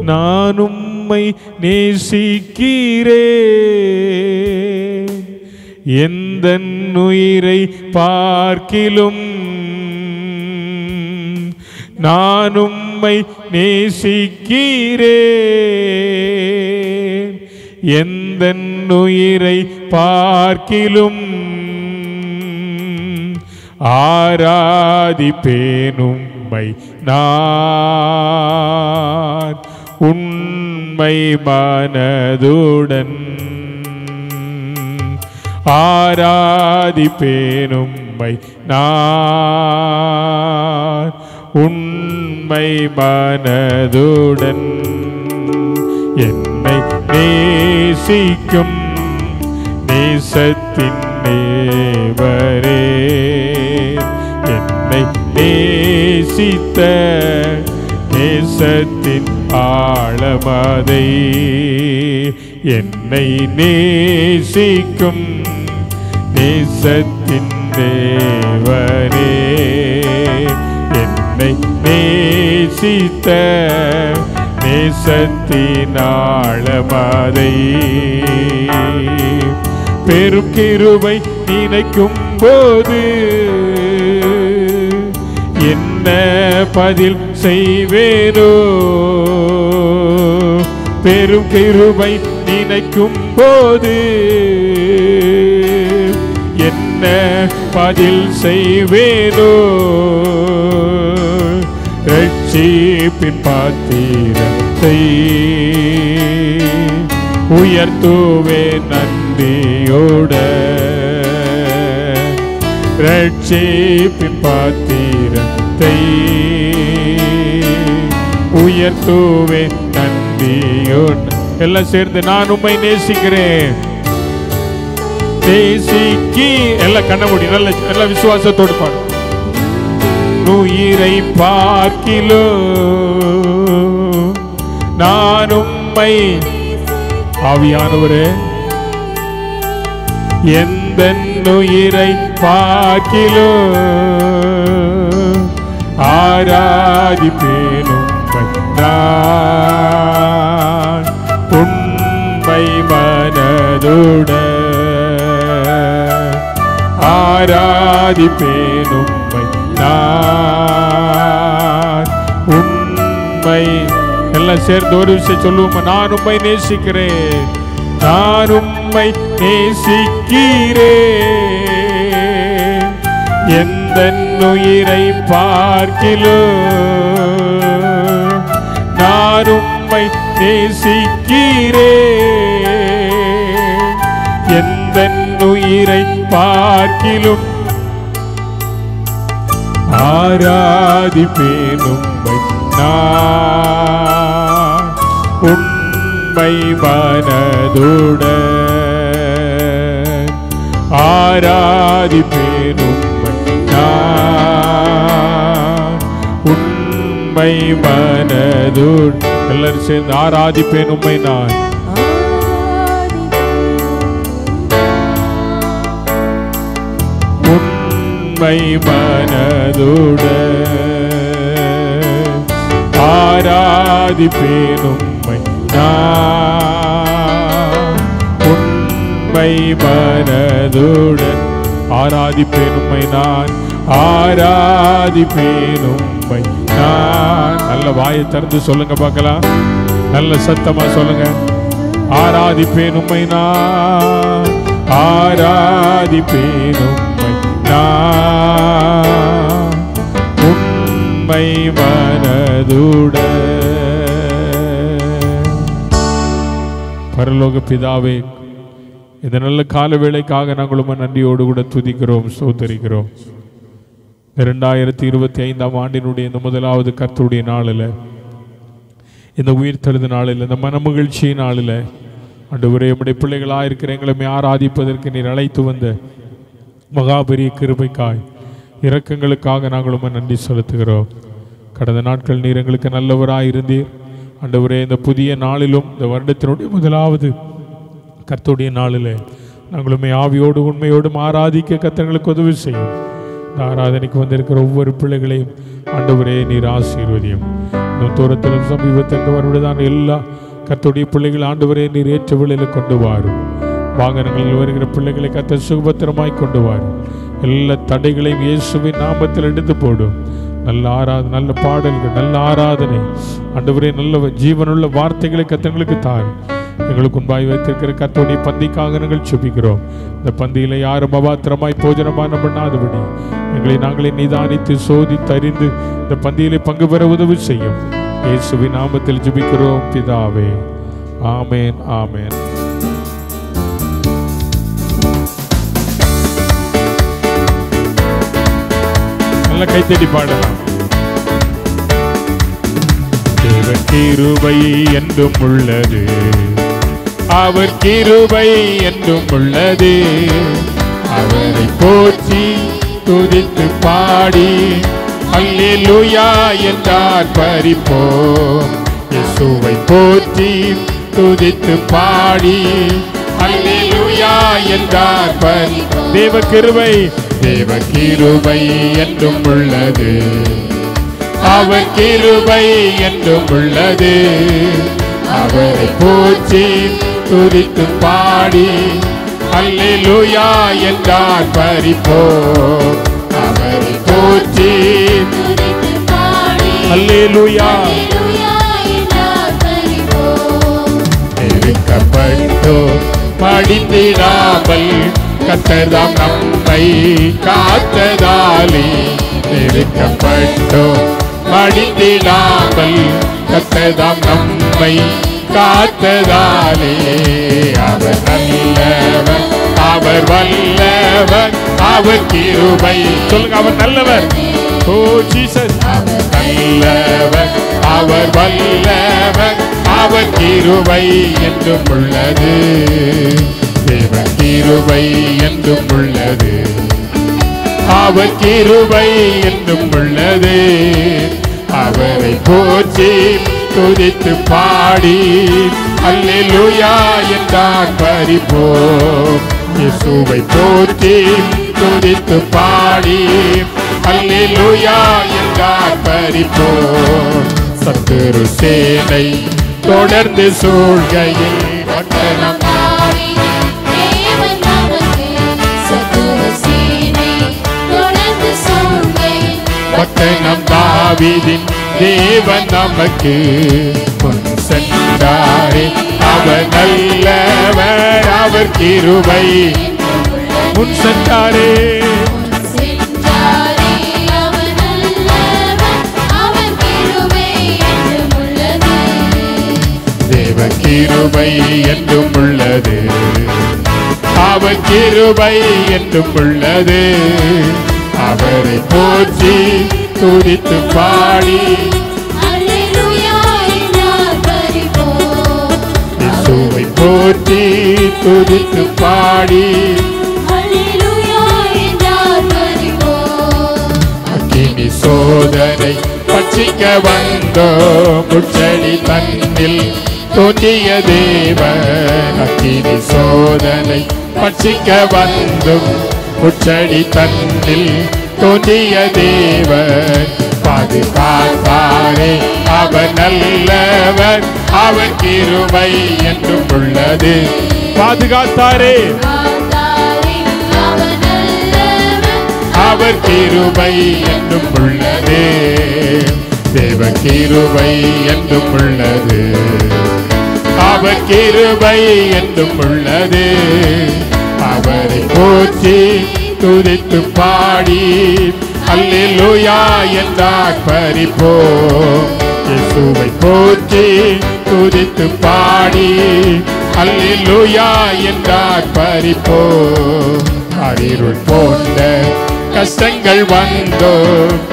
நான் உம்மை நேசிக்கிறேன், எந்தன் உயிரை பார்க்கிலும் நான் உம்மை நேசிக்கிறேன், எந்தன் உயிரை பார்க்கிலும் ஆராதிப்பேன் உம்மை நான் உண்மை மனதுடன், ஆராதிப்பேன் உம்மை நான் உண்மை மனதுடன். என்னை நேசிக்கும் நேசத்தின் தேவரே, என்னை நேசித்த நேசத்தின் ஆழமதை, என்னை நேசிக்கும் நேசத்தின் தேவரே, என்னை நேசித்த நேசத்தின் ஆழமதை. பெரும் கிருபை நினைக்கும் போது என்ன பதில் செய்வேனோ, பெரும் கிருபை நினைக்கும் போது என்ன பதில் செய்வேனோ, ரட்சிப்பின் பாத்திரத்தை உயர்த்துவே நன்றியோட, ரட்சிப்பின் பாத்திரத்தை உயர்த்துவே நன்றியோட. எல்லாம் சேர்ந்து நான் உம்மை நேசிக்கிறேன், நேசிக்கி எல்லாம் கண்ண மூடி நல்ல விசுவாசத்தோடு பாடு. உயிரை பார்க்கிலோ நான் உம்மை, ஆவியானவரே எந்த உயிரை பார்க்கிலோ ஆராதிப்பேன் உம்மை நான் உண்மை மனதுடன், ஆராதிப்பேன் உம்மை நான் உண்மை. எல்லாம் சேர்ந்து ஒரு விஷயம் சொல்லுவோம், நான் உம்மை நேசிக்கிறேன், நான் உம்மை நேசிக்கிறேன், எந்த உயிரை பார்க்கிலோ நான் உம்மை நேசிக்கிறேன், எந்த உயிரை பார்க்கிலும் ஆராதிப்பேன் உம்மை நான் உண்மை மனதுடன், ஆராதிப்பேன் உம்மை நான் உண்மை மனதுடன். எல்லாரும் சேர்ந்து ஆராதிப்பேன் உம்மை நான் உண்மை மனதுடன், ஆராதிப்பேன் உம்மை நான் உண்மை மனதுடன், ஆராதிப்பேன் உம்மை நான், ஆராதிப்பேன் உம்மை நான். நல்ல வாயை திறந்து சொல்லுங்க பார்க்கலாம், நல்ல சத்தமா சொல்லுங்க, ஆராதிப்பேன் உம்மை நான், ஆராதிப்பேன் உம்மை நான் உண்மை மனதுடன். பரலோக பிதாவே, இந்த நல்ல கால வேளைக்காக நாங்கள் உம்மை நன்றியோடு கூட துதிக்கிறோம், ஸ்தோத்திரிக்கிறோம். 2025 ஆண்டினுடைய இந்த முதலாவது கர்த்தருடைய நாளில், இந்த உயிர்த்தெழுந்த நாளில், இந்த மனமகிழ்ச்சி நாளில் ஆண்டவரே, உம்முடைய பிள்ளைகளாக இருக்கிற எங்களை ஆராதிப்பதற்கு நீர் அழைத்து வந்த மகாபெரிய கிருபைக்காய் இரக்கங்களுக்காக நாங்கள் உம்மை நன்றி செலுத்துகிறோம். கடந்த நாட்கள் நீர் எங்களுக்கு நல்லவராக இருந்தீர் ஆண்டவரே. இந்த புதிய நாளிலும், இந்த வருடத்தினுடைய முதலாவது கர்த்தருடைய நாளில் நாங்கள் உம்மை ஆவியோடு உண்மையோடும் ஆராதிக்க கர்த்தர்களுக்கு உதவி செய்யும். இந்த ஆராதனைக்கு வந்திருக்கிற ஒவ்வொரு பிள்ளைகளையும் ஆண்டவரே நீர் ஆசீர்வதியும். இந்த தொலைவிலும் தூரத்திலும் சமீபத்திற்கு வருவதான எல்லா கர்த்தருடைய பிள்ளைகள் ஆண்டவரே நீர் ஏற்ற வழியில் கொண்டு வாரும். வாகனங்களில் வருகிற பிள்ளைகளை கர்த்தர் சுகபத்திரமாய் கொண்டு வாரும். எல்லா தடைகளையும் இயேசுவின் நாமத்தில் எடுத்து போடும். நல்ல ஆராதனை, நல்ல பாடல்கள், நல்ல ஆராதனை ஆண்டவரே, நல்ல ஜீவனுள்ள வார்த்தைகளை கர்த்தர்களுக்கு தாரும். எங்களுக்கு முன்பாய் வைத்திருக்கிற கர்த்தருடைய பந்திக்காக நாங்கள் சுபிக்கிறோம். இந்த பந்தியில யாரும் அபாத்திரமாய் போஜனமான பண்ணாதபடி எங்களை நாங்களே நிதானித்து சோதித்து அறிந்து இந்த பந்தியிலே பங்கு பெற உதவி செய்யும். இயேசுவின் நாமத்தில் ஜெபிக்கிறோம் பிதாவே, ஆமேன், ஆமேன். நல்ல கைத்தடி பாடலாம். தேவன் கிருபை என்றும் உள்ளது, அவர் கிருபை என்றும் உள்ளது. அவரை போற்றி துதித்து பாடி அல்லேலூயா என்றார் பரிப்போம். இயேசுவை போற்றி துதித்து பாடி அல்லேலூயா என்றார் பரிப்போம். தேவ கிருபை, தேவ கிருபை என்றும் உள்ளது, அவர் கிருபை என்றும் உள்ளது. அவரை போற்றி துதித்து பாடி அல்லேலூயா என்றார் பரிப்போம். அவரை போற்றி துதித்து பாடி அல்லேலூயா என்றார் பரிப்போம். நெருக்கப்பட்டோ படித்திடாமல் கர்த்தர்தாம் நம்மை காத்ததாலே, நெருக்கப்பட்டோ மடிந்திடாமல் கர்த்தர்தாம் நம்மை காத்ததாலே. அவர் நல்லவர், அவர் வல்லவர், அவர் கிருபை. சொல்லுங்க, அவர் நல்லவர். ஓ ஜீசஸ், அவர் நல்லவர், அவர் வல்லவர், அவர் கிருபை என்றும் உள்ளது. தேவ கிருபை என்றும் உள்ளது, அவர் கிருபை என்றும் உள்ளது. அவரை போற்றி துதித்து பாடி அல்லேலூயா என்றார் பரிப்போம். இயேசுவை போற்றி துதித்து பாடி அல்லேலூயா என்றார் பரிப்போம். சத்துரு சேனை தொடர்ந்து சூழ்கையில் பட்டணம் பட்டணம் தாவீதின் தேவன் நமக்கு முன் சென்றாரே. அவர் நல்லவர், அவர் கிருபை முன் சென்றாரே. தேவ கிருபை என்றும் உள்ளது, அவர் கிருபை என்றும் உள்ளது. அவரை போற்றி துதித்து பாடி இயேசுவை போற்றி துதித்து பாடி அக்கினி சோதனை பட்சிக்க வந்தோ முச்சடி தன்னில் தோன்றிய தேவன். அக்கினி சோதனை பட்சிக்க வந்தும் முச்சடி தன்னில் தோன்றிய தேவன். பாதுகாத்தாரே, அவர் நல்லவர், அவர் கிருபை என்றும் உள்ளது. பாதுகாத்தாரே, அவர் கிருபை என்றும் உள்ளது. தேவ கிருபை என்றும் உள்ளது, அவர் கிருபை என்றும் உள்ளது. அவரை போற்றி துதித்து பாடி அல்லேலூயா என்றார் பரிப்போம். இயேசுவை போற்றி துதித்து பாடி அல்லேலூயா என்றார் பரிப்போம். அரிருள் போன்ற கஷ்டங்கள் வந்தோ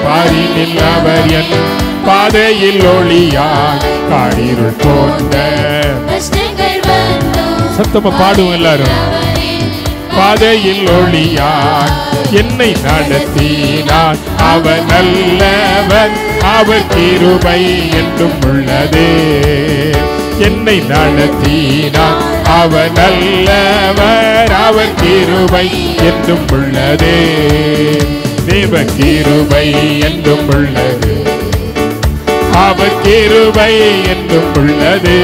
பாரினில் அவர் என் பாதையில் ஒளியாய். காரிருள் போன்ற சத்தமா பாடுவோம் எல்லாரும். பாதையில் ஒளியார் என்னை நடத்தினார், அவர் நல்லவர், அவர் கிருபை என்றும் உள்ளது. என்னை நடத்தினார், அவர் நல்லவர், அவர் கிருபை என்றும் உள்ளது. தேவ கிருபை என்றும் உள்ளது, அவர் கிருபை என்றும் உள்ளது.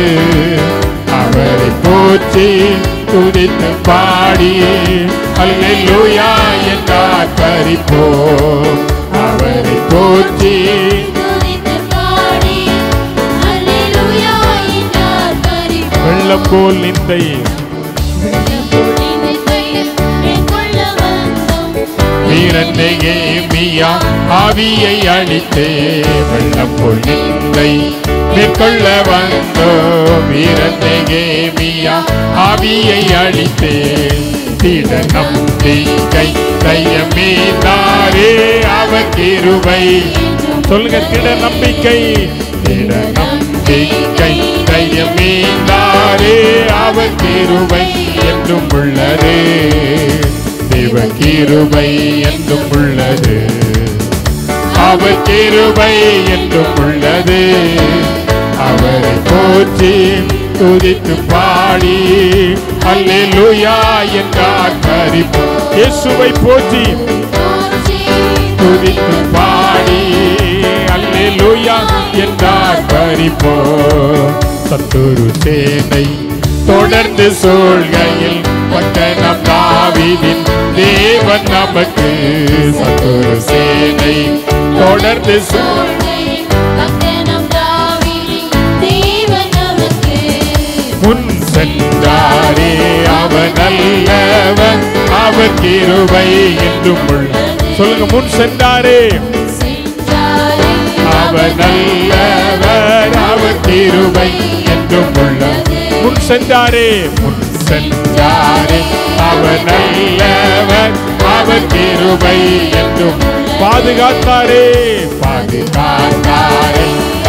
அவரை போற்றி துதித்து பாடி அல்லேலூயா என்றார் பரிப்போம். அவரை போற்றி வெள்ளம் போல் நிந்தை வீரநேமியா ஆவியை அழித்தே. வெள்ளம் போல் நிந்தை மேற்கொள்ள வந்தோம். வீரநேமியா ஆவியை அழித்தே. திட நம்பிக்கை தையமீனாரே அவர் கிருபை. சொல்லுங்க, திட நம்பிக்கை. திட நம்பிக்கை தையமீனாரே அவர் கிருபை என்றும் உள்ளது. தேவ கிருபை என்றும் உள்ளது. அவர் கிருபை என்றும் உள்ளது. அவரை போற்றி துதித்து பாடி அல்லேலூயா என்றார் பரிப்போம். இயேசுவை போற்றி துதித்து பாடி அல்லேலூயா என்றார் பரிப்போம். சத்துரு சேனை தொடர்ந்து சூழ்கையில் பட்டணம் தாவீதின் தேவன் நமக்கு. சத்துரு சேனை தொடர்ந்து முன் சென்றாரே அவர் நல்லவர். அவர் கிருபை என்றும் உள்ளது. சொல்லுங்க, முன் சென்றாரே அவர் நல்லவர். அவர் கிருபை என்றும் உள்ளது. முன் சென்றாரே, முன் சென்றாரே அவர் நல்லவர். அவர் கிருபை என்றும் பாதுகாத்தாரே, பாதுகாத்தாரே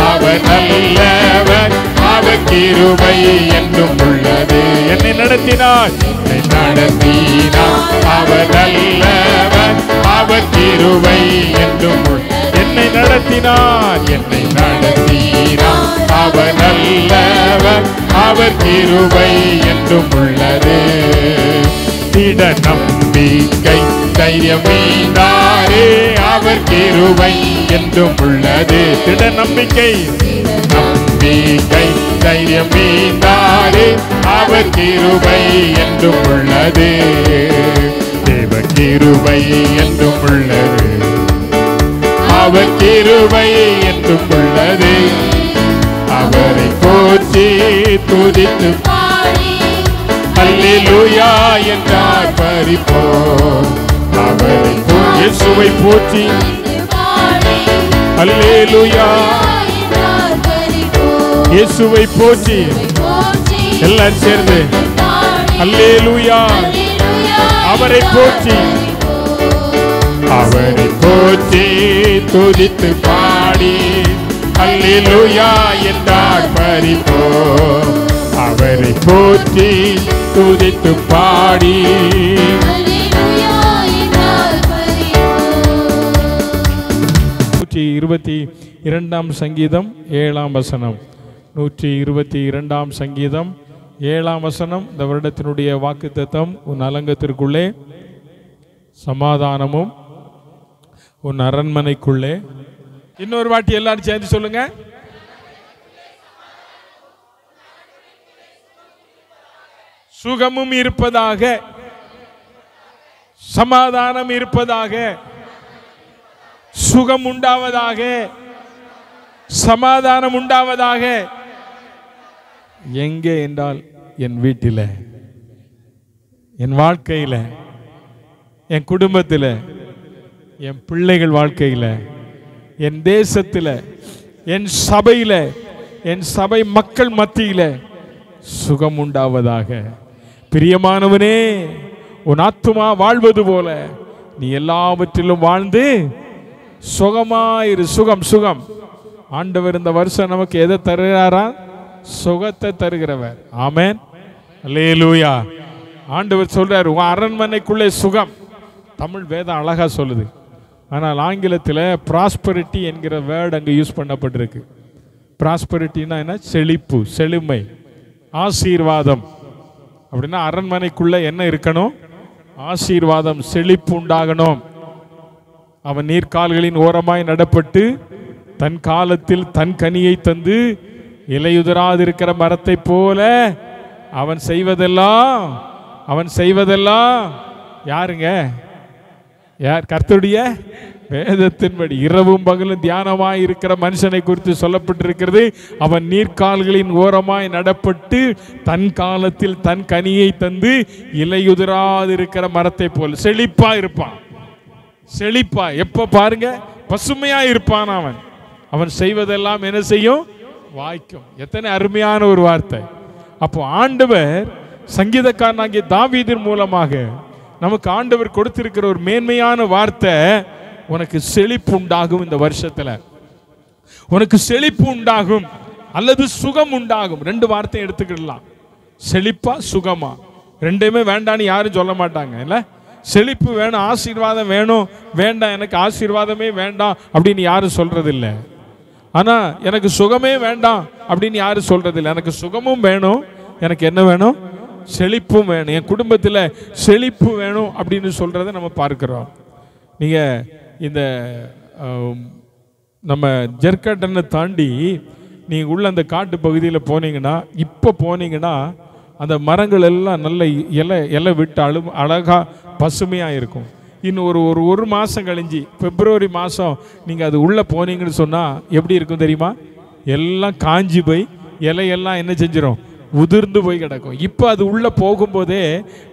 அவர் நல்லவர். அவர் கிருபை என்றும் உள்ளது. என்னை நடத்தினார், என்னை நடத்தினார் அவர் நல்லவர். அவர் கிருபை என்றும் என்னை நடத்தினார், என்னை நடத்தினார் அவர் நல்லவர். அவர் கிருபை என்றும் உள்ளது. திட நம்பிக்கை தைரியமீனாரே அவர் கிருபை என்றும் உள்ளது. திட நம்பிக்கை, நம்பிக்கை தைரியமீனாரே அவர் கிருபை என்றும் உள்ளது. தேவ கிருபை என்றும் உள்ளது. அவர் கிருபை என்றும் உள்ளது. அவரை போற்றி துதித்து அல்லேலூயா என்றார் பரிப்போம். அவரை இயேசுவை போற்றி அல்லேலூயா. இயேசுவை போற்றி எல்லாரும் சேர்ந்து அல்லேலூயா. அவரை போற்றி, அவரை போற்றி துதித்து பாடி அல்லேலூயா என்றார் பரிப்போம். அவரை போற்றி துதித்து பாடி 122 சங்கீதம் 7ஆம் வசனம். 122 சங்கீதம் 7ஆம் வசனம். இந்த வருடத்தினுடைய வாக்குத்தத்தம், உன் அலங்கத்திற்குள்ளே சமாதானமும் உன் அரண்மனைக்குள்ளே. இன்னொரு வாட்டி எல்லாரும் சேர்ந்து சொல்லுங்க, சுகமும் இருப்பதாக, சமாதானம் இருப்பதாக, சுகம் உண்டாவதாக, சமாதானம் உண்டாவதாக. எங்கே என்றால் என் வீட்டில், என் வாழ்க்கையில், என் குடும்பத்தில், என் பிள்ளைகள் வாழ்க்கையில், என் தேசத்தில், என் சபையில், என் சபை மக்கள் மத்தியில் சுகம் உண்டாவதாக. பிரியமானவனே, உன் ஆத்துமா வாழ்வது போல நீ எல்லாவற்றிலும் வாழ்ந்து சுகமாயிரு. சுகம், சுகம். ஆண்டவர் இந்த வருஷம் நமக்கு எதை தருகிறாரா? சுகத்தை தருகிறவர். ஆமென், அல்லேலூயா. ஆண்டவர் சொல்றார், உன் அரண்மனைக்குள்ளே சுகம். தமிழ் வேதம் அழகா சொல்லுது. ஆனால் ஆங்கிலத்தில் ப்ராஸ்பரிட்டி என்கிற வேர்டு அங்கே யூஸ் பண்ணப்பட்டிருக்கு. ப்ராஸ்பரிட்டினா என்ன? செழிப்பு, செழுமை, ஆசீர்வாதம். அப்படின்னா அரண்மனைக்குள்ள என்ன இருக்கணும்? ஆசீர்வாதம், செழிப்பு உண்டாகணும். அவன் நீர்க்கால்களின் ஓரமாய் நடப்பட்டு தன் காலத்தில் தன் கனியை தந்து இலையுதிராதிருக்கிற மரத்தை போல அவன் செய்வதெல்லாம் யாருங்க? யார்? கர்த்தருடைய வேதத்தின்படி இரவும் பகலும் தியானமாய் இருக்கிற மனுஷனை குறித்து சொல்லப்பட்டிருக்கிறது. அவன் நீர்க்கால்களின் ஓரமாய் நடப்பட்டு தன் காலத்தில் தன் கனியை தந்து இலையுதிராதிருக்கிற மரத்தை போல செழிப்பா இருப்பான். செழிப்பா எப்ப பாருங்க, பசுமையா இருப்பான். அவன் செய்வதெல்லாம் என்ன செய்யும்? வாய்க்கும். எத்தனை அருமையான ஒரு வார்த்தை! அப்போ ஆண்டவர் சங்கீதக்காரனாகிய தாவீதின் மூலமாக நமக்கு ஆண்டவர் கொடுத்திருக்கிற ஒரு மேன்மையான வார்த்தை, உனக்கு செழிப்பு உண்டாகும். இந்த வருஷத்துல உனக்கு செழிப்பு உண்டாகும் அல்லது சுகம் உண்டாகும். ரெண்டு வார்த்தையை எடுத்துக்கிடலாம். செழிப்பா சுகமா, ரெண்டுமே வேண்டான்னு யாரும் சொல்ல மாட்டாங்க இல்ல. செழிப்பு வேணும், ஆசீர்வாதம் வேணும், வேண்டாம் எனக்கு ஆசீர்வாதமே வேண்டாம் அப்படின்னு யாரும் சொல்றது இல்லை. ஆனா எனக்கு சுகமே வேண்டாம் அப்படின்னு யாரும் சொல்றது இல்லை. எனக்கு சுகமும் வேணும், எனக்கு என்ன வேணும்? செழிப்பும் வேணும். என் குடும்பத்தில் செழிப்பு வேணும் அப்படின்னு சொல்றதை நம்ம பார்க்கிறோம். நீங்க இந்த நம்ம ஜெர்கட்டனை தாண்டி நீங்கள் உள்ள அந்த காட்டு பகுதியில் போனீங்கன்னா, இப்போ போனீங்கன்னா அந்த மரங்கள் எல்லாம் நல்ல இலை விட்டு அழகாக பசுமையாக இருக்கும். இன்னும் ஒரு மாதம் கழிஞ்சு பிப்ரவரி மாதம் நீங்கள் அது உள்ளே போனீங்கன்னு சொன்னால் எப்படி இருக்கும் தெரியுமா? எல்லாம் காஞ்சி போய் இலையெல்லாம் என்ன செஞ்சிடும்? உதிர்ந்து போய் கிடக்கும். இப்போ அது உள்ளே போகும்போதே,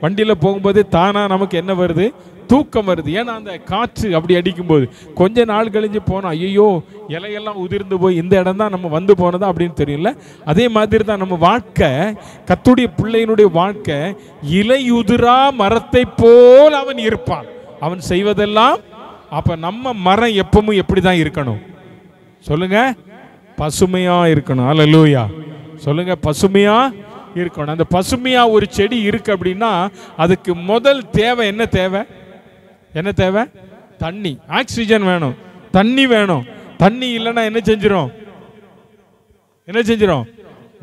வண்டியில் போகும்போதே தானாக நமக்கு என்ன வருது? தூக்கம் வருது. ஏன்னா அந்த காற்று அப்படி அடிக்கும்போது கொஞ்ச நாள் கழிஞ்சு போனோம், ஐயோ இலையெல்லாம் உதிர்ந்து போய் இந்த இடம் தான் நம்ம வந்து போனதா அப்படின்னு தெரியல. அதே மாதிரி தான் நம்ம வாழ்க்கை, கர்த்தருடைய பிள்ளையினுடைய வாழ்க்கை இலையுதிரா மரத்தை போல் அவன் இருப்பான். அவன் செய்வதெல்லாம். அப்ப நம்ம மரம் எப்பவும் எப்படி தான் இருக்கணும் சொல்லுங்க? பசுமையா இருக்கணும். அல்லேலூயா சொல்லுங்க. பசுமையா இருக்கணும். அந்த பசுமையா ஒரு செடி இருக்கு அப்படின்னா அதுக்கு முதல் தேவை என்ன தேவை? என்ன தேவை? தண்ணி, ஆக்சிஜன் வேணும், தண்ணி வேணும். தண்ணி இல்லைன்னா என்ன செஞ்சிரும்?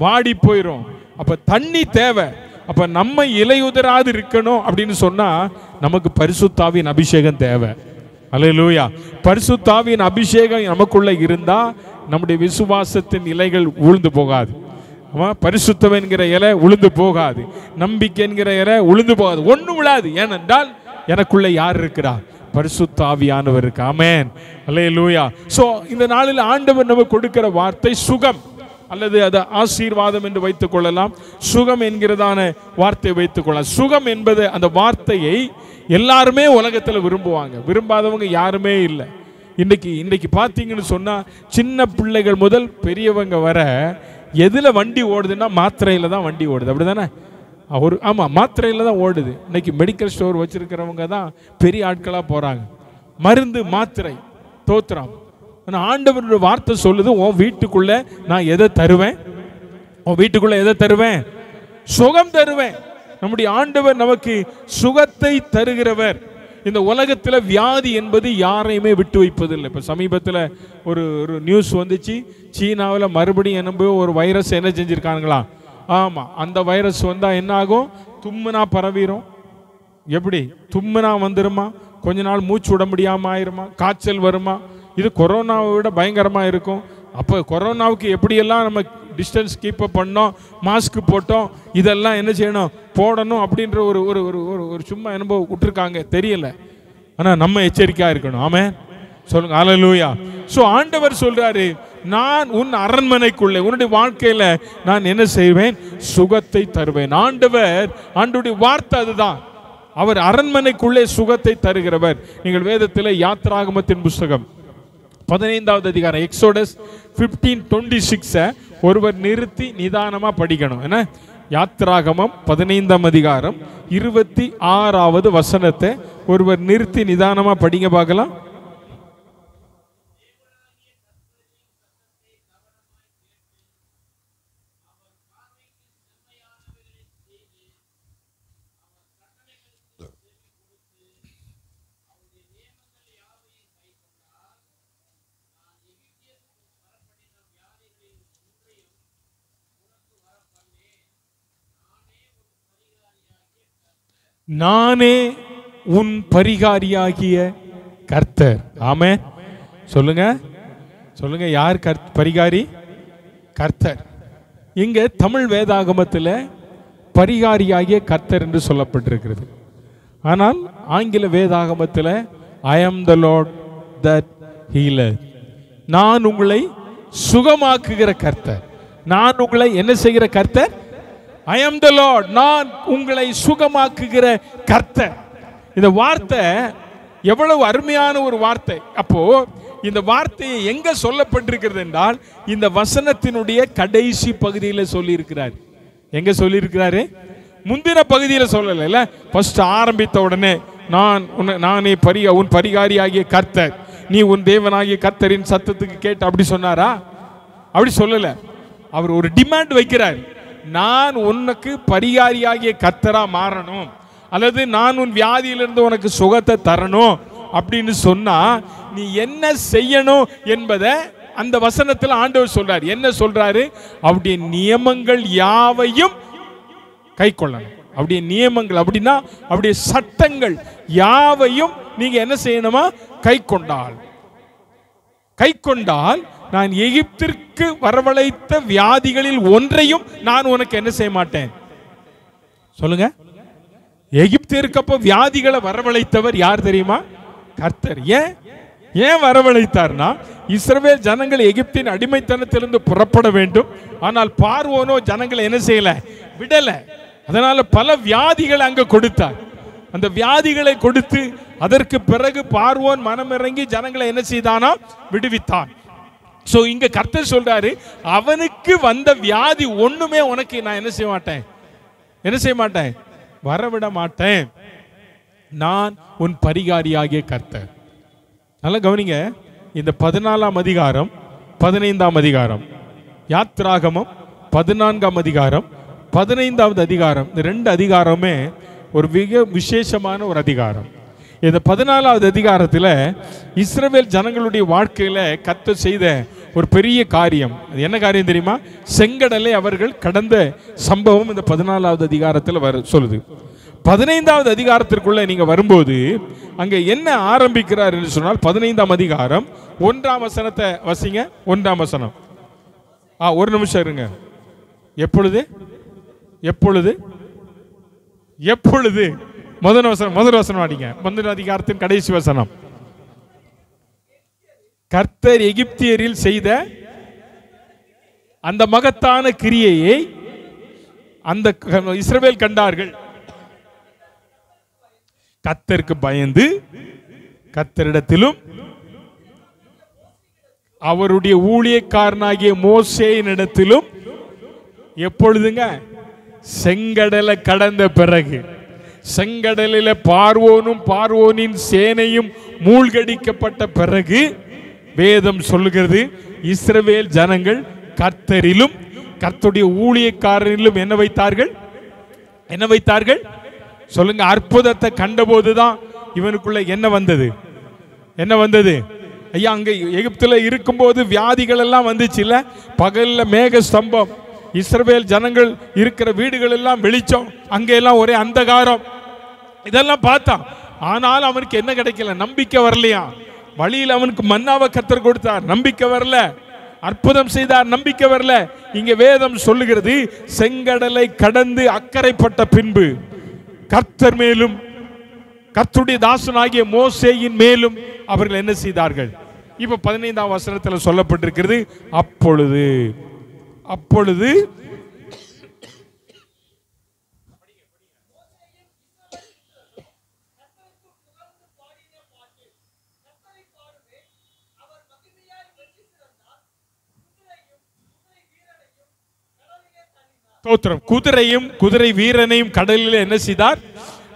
வாடி போயிடும். அப்ப தண்ணி தேவை. அப்ப நம்ம இலையுதிராது இருக்கணும் அப்படின்னு சொன்னா நமக்கு பரிசுத்தாவின் அபிஷேகம் தேவை. அல்லேலூயா. பரிசுத்தாவின் அபிஷேகம் நமக்குள்ள இருந்தா நம்முடைய விசுவாசத்தின் இலைகள் உளுந்து போகாது. பரிசுத்தம் என்கிற இலை உளுந்து போகாது, நம்பிக்கை என்கிற இலை உளுந்து போகாது, ஒன்றும் விழாது. ஏனென்றால் எனக்குள்ள யார் இருக்கிறார்? பரிசுத்த ஆவியானவர் இருக்கு. ஆமென். அல்லேலூயா. சோ இந்த நாளில் ஆண்டவர் நமக்கு கொடுக்கிற வார்த்தை சுகம் அல்லது அது ஆசீர்வாதம் என்று வைத்துக் கொள்ளலாம். சுகம் என்கிறதான வார்த்தையை வைத்துக் கொள்ளலாம். சுகம் என்பது அந்த வார்த்தையை எல்லாருமே உலகத்தில் விரும்புவாங்க, விரும்பாதவங்க யாருமே இல்லை. இன்னைக்கு பார்த்தீங்கன்னு சொன்னா சின்ன பிள்ளைகள் முதல் பெரியவங்க வர எதுல வண்டி ஓடுதுன்னா மாத்திரையில தான் வண்டி ஓடுது. அப்படிதானே? மாத்திரையில தான் ஓடுது. இன்னைக்கு மெடிக்கல் ஸ்டோர் வச்சிருக்கிறவங்க தான் பெரிய ஆட்களாக போறாங்க. மருந்து மாத்திரை தோத்துறான். ஆண்டவருடைய வார்த்தை சொல்லுது, உன் வீட்டுக்குள்ள நான் எதை தருவேன்? உன் வீட்டுக்குள்ள எதை தருவேன்? சுகம் தருவேன். நம்முடைய ஆண்டவர் நமக்கு சுகத்தை தருகிறவர். இந்த உலகத்தில் வியாதி என்பது யாரையுமே விட்டு வைப்பதில்லை. இப்போ சமீபத்தில் ஒரு நியூஸ் வந்துச்சு, சீனாவில் மறுபடியும் என்ன ஒரு வைரஸ் என்ன செஞ்சுருக்காங்களா? ஆமாம், அந்த வைரஸ் வந்தால் என்ன ஆகும்? தும்முனா பரவிடும். எப்படி? தும்முனா வந்துருமா, கொஞ்ச நாள் மூச்சு விட முடியாமல் ஆயிருமா, காய்ச்சல் வருமா. இது கொரோனாவை விட பயங்கரமாக இருக்கும். அப்போ கொரோனாவுக்கு எப்படியெல்லாம் நம்ம டிஸ்டன்ஸ் கீப்பப் பண்ணோம், மாஸ்க் போட்டோம், இதெல்லாம் என்ன செய்யணும்? போடணும் அப்படின்ற ஒரு ஒரு ஒரு சும்மா அனுபவம் விட்டுருக்காங்க, தெரியல. ஆனால் நம்ம எச்சரிக்கையாக இருக்கணும். ஆமென் சொல்லுங்க. அல்லேலூயா. ஸோ ஆண்டவர் சொல்றாரு, நான் உன் அரண்மனைக்குள்ளே, உன்னுடைய வாழ்க்கையில் நான் என்ன செய்வேன்? சுகத்தை தருவேன். ஆண்டவருடைய வார்த்தை அதுதான். அவர் அரண்மனைக்குள்ளே சுகத்தை தருகிறவர். நீங்கள் வேதத்தில் யாத்ராகமத்தின் புஸ்தகம் 15வது அதிகாரம் எக்ஸோடஸ் 15:26 ஒருவர் நிறுத்தி நிதானமா படிக்கணும். என்ன? யாத்ராகமம் 15ஆம் அதிகாரம் 26வது வசனத்தை ஒருவர் நிறுத்தி நிதானமா படிங்க பார்க்கலாம். நானே உன் பரிகாரியாகிய கர்த்தர். ஆமென் சொல்லுங்க. சொல்லுங்க, யார் பரிகாரி? கர்த்தர். இங்க தமிழ் வேதாகமத்தில் பரிகாரியாகிய கர்த்தர் என்று சொல்லப்பட்டிருக்கிறது. ஆனால் ஆங்கில வேதாகமத்தில் ஐ ஆம் த லார்ட் தட் ஹீலர், நான் உங்களை சுகமாக்குகிற கர்த்தர். நான் உங்களை என்ன செய்கிற கர்த்தர்? ஐ ஆம் த லார்ட், நான் உங்களை சுகமாக்குகிற கர்த்தர். இந்த வார்த்தை எவ்வளவு அருமையான ஒரு வார்த்தை. அப்போ இந்த வார்த்தையை எங்க சொல்லப்பட்டிருக்கிறது என்றால் இந்த வசனத்தினுடைய கடைசி பகுதியில் சொல்லி இருக்கிறார். எங்க சொல்லி இருக்கிறாரு? முந்தின பகுதியில் சொல்லல. ஃபர்ஸ்ட் ஆரம்பித்த உடனே நானே உன் பரிகாரியாகிய கர்த்தர், நீ உன் தேவனாகிய கர்த்தரின் சத்தத்துக்கு கேட்டு அப்படி சொன்னாரா? அப்படி சொல்லல. அவர் ஒரு டிமாண்ட் வைக்கிறார். நான் உனக்கு பரிகாரியாகிய கர்த்தரா மாறணும், அல்லது நான் உன் வியாதியிலிருந்து உனக்கு சுகத்தை தரணும் அப்படின்னு சொன்னா நீ என்ன செய்யணும் என்பதை அந்த வசனத்தில் ஆண்டவர் சொல்றார். என்ன சொல்றாரு? அவருடைய நியமங்கள் யாவையும் கை கொள்ளணும். அவருடைய நியமங்கள் அப்படின்னா அவருடைய சட்டங்கள் யாவையும் நீங்க என்ன செய்யணுமா? கை கொண்டால் நான் எகிப்திற்கு வரவழைத்த வியாதிகளில் ஒன்றையும் நான் உனக்கு என்ன செய்ய மாட்டேன். சொல்லுங்க. எகிப்திற்கு அப்ப வியாதிகளை வரவழைத்தவர் யார் தெரியுமா? கர்த்தர். ஏன் வரவழைத்தார்னா இஸ்ரவேல் ஜனங்கள் எகிப்தின் அடிமைத்தனத்திலிருந்து புறப்பட வேண்டும். ஆனால் பார்வோனோ ஜனங்களை என்ன செய்யல? விடல. அதனால பல வியாதிகளை அங்க கொடுத்தார். அந்த வியாதிகளை கொடுத்து அதற்கு பிறகு பார்வோன் மனமிறங்கி ஜனங்களை என்ன செய்தானா? விடுவித்தான். சோ இங்க கர்த்தர் சொல்றாரு, அவனுக்கு வந்த வியாதி ஒண்ணுமே உனக்கு நான் என்ன செய்ய மாட்டேன், வரவிட மாட்டேன். நான் உன் பரிகாரியாகிய கர்த்தர். நல்லா கவனிங்க. இந்த 14ஆம் அதிகாரம் 15ஆம் அதிகாரம், யாத்ராகமம் 14ஆம் அதிகாரம் 15வது அதிகாரம், இந்த 2 அதிகாரமே ஒரு மிக விசேஷமான ஒரு அதிகாரம். இந்த 14வது அதிகாரத்தில் இஸ்ரவேல் ஜனங்களுடைய வாழ்க்கையில கர்த்தர் செய்த ஒரு பெரிய காரியம். அது என்ன காரியம் தெரியுமா? செங்கடலை அவர்கள் கடந்த சம்பவம் இந்த 14வது அதிகாரத்தில் சொல்லுது. 15வது அதிகாரத்திற்குள்ள நீங்க வரும்போது அங்க என்ன ஆரம்பிக்கிறார் என்று சொன்னால் 15ஆம் அதிகாரம் 1ஆம் வசனத்தை வசிங்க. 1ஆம் வசனம். ஒரு நிமிஷம் இருங்க. எப்பொழுது முதல் வசனம் அடிங்க. முதல் அதிகாரத்தின் கடைசி வசனம். கர்த்தர் எகிப்தியரில் செய்த அந்த மகத்தான கிரியையை அந்த இஸ்ரவேல் கண்டார்கள். கர்த்தருக்கு பயந்து கர்த்தரிடத்திலும் அவருடைய ஊழியக்காரனாகிய மோசேயினிடத்திலும் எப்பொழுதுங்க? செங்கடலை கடந்த பிறகு. செங்கடலில பார்வோனின் சேனையும் மூழ்கடிக்கப்பட்ட பிறகு வேதம் சொல்லுகிறது, இஸ்ரவேல் ஜனங்கள் கர்த்தரிலும் கர்த்தருடைய ஊழியக்காரரிலும் என்ன வைத்தார்கள்? சொல்லுங்க. அற்புதத்தை கண்டபோதுதான் இவனுக்குள்ள என்ன வந்தது? ஐயா, அங்க எகிப்துல இருக்கும்போது வியாதிகள் எல்லாம் வந்துச்சு இல்ல? பகல்ல மேக ஸ்தம்பம், இஸ்ரவேல் ஜனங்கள் இருக்கிற வீடுகள் எல்லாம் வெளிச்சம், அங்கெல்லாம் ஒரே அந்தகாரம். இதெல்லாம் பார்த்தான். ஆனால் அவனுக்கு என்ன கிடைக்கல? நம்பிக்கை வரலையா? வழியில் அவனுக்கு மன்னாவை கர்த்தர் கொடுத்தார், நம்பிக்கை வரல. அற்புதம் செய்தார், நம்பிக்கை வரல. இங்க வேதம் சொல்லுகிறது, செங்கடலை கடந்து அக்கறைப்பட்ட பின்பு கர்த்தர் மேலும் கர்த்தருடைய தாசனாகிய மோசேயின் மேலும் அவர்கள் என்ன செய்தார்கள்? இப்ப 15ஆம் வசனத்தில் சொல்லப்பட்டிருக்கிறது, அப்பொழுது குதிரையும் குதிரை வீரனையும் கடலில் என்ன செய்தார்?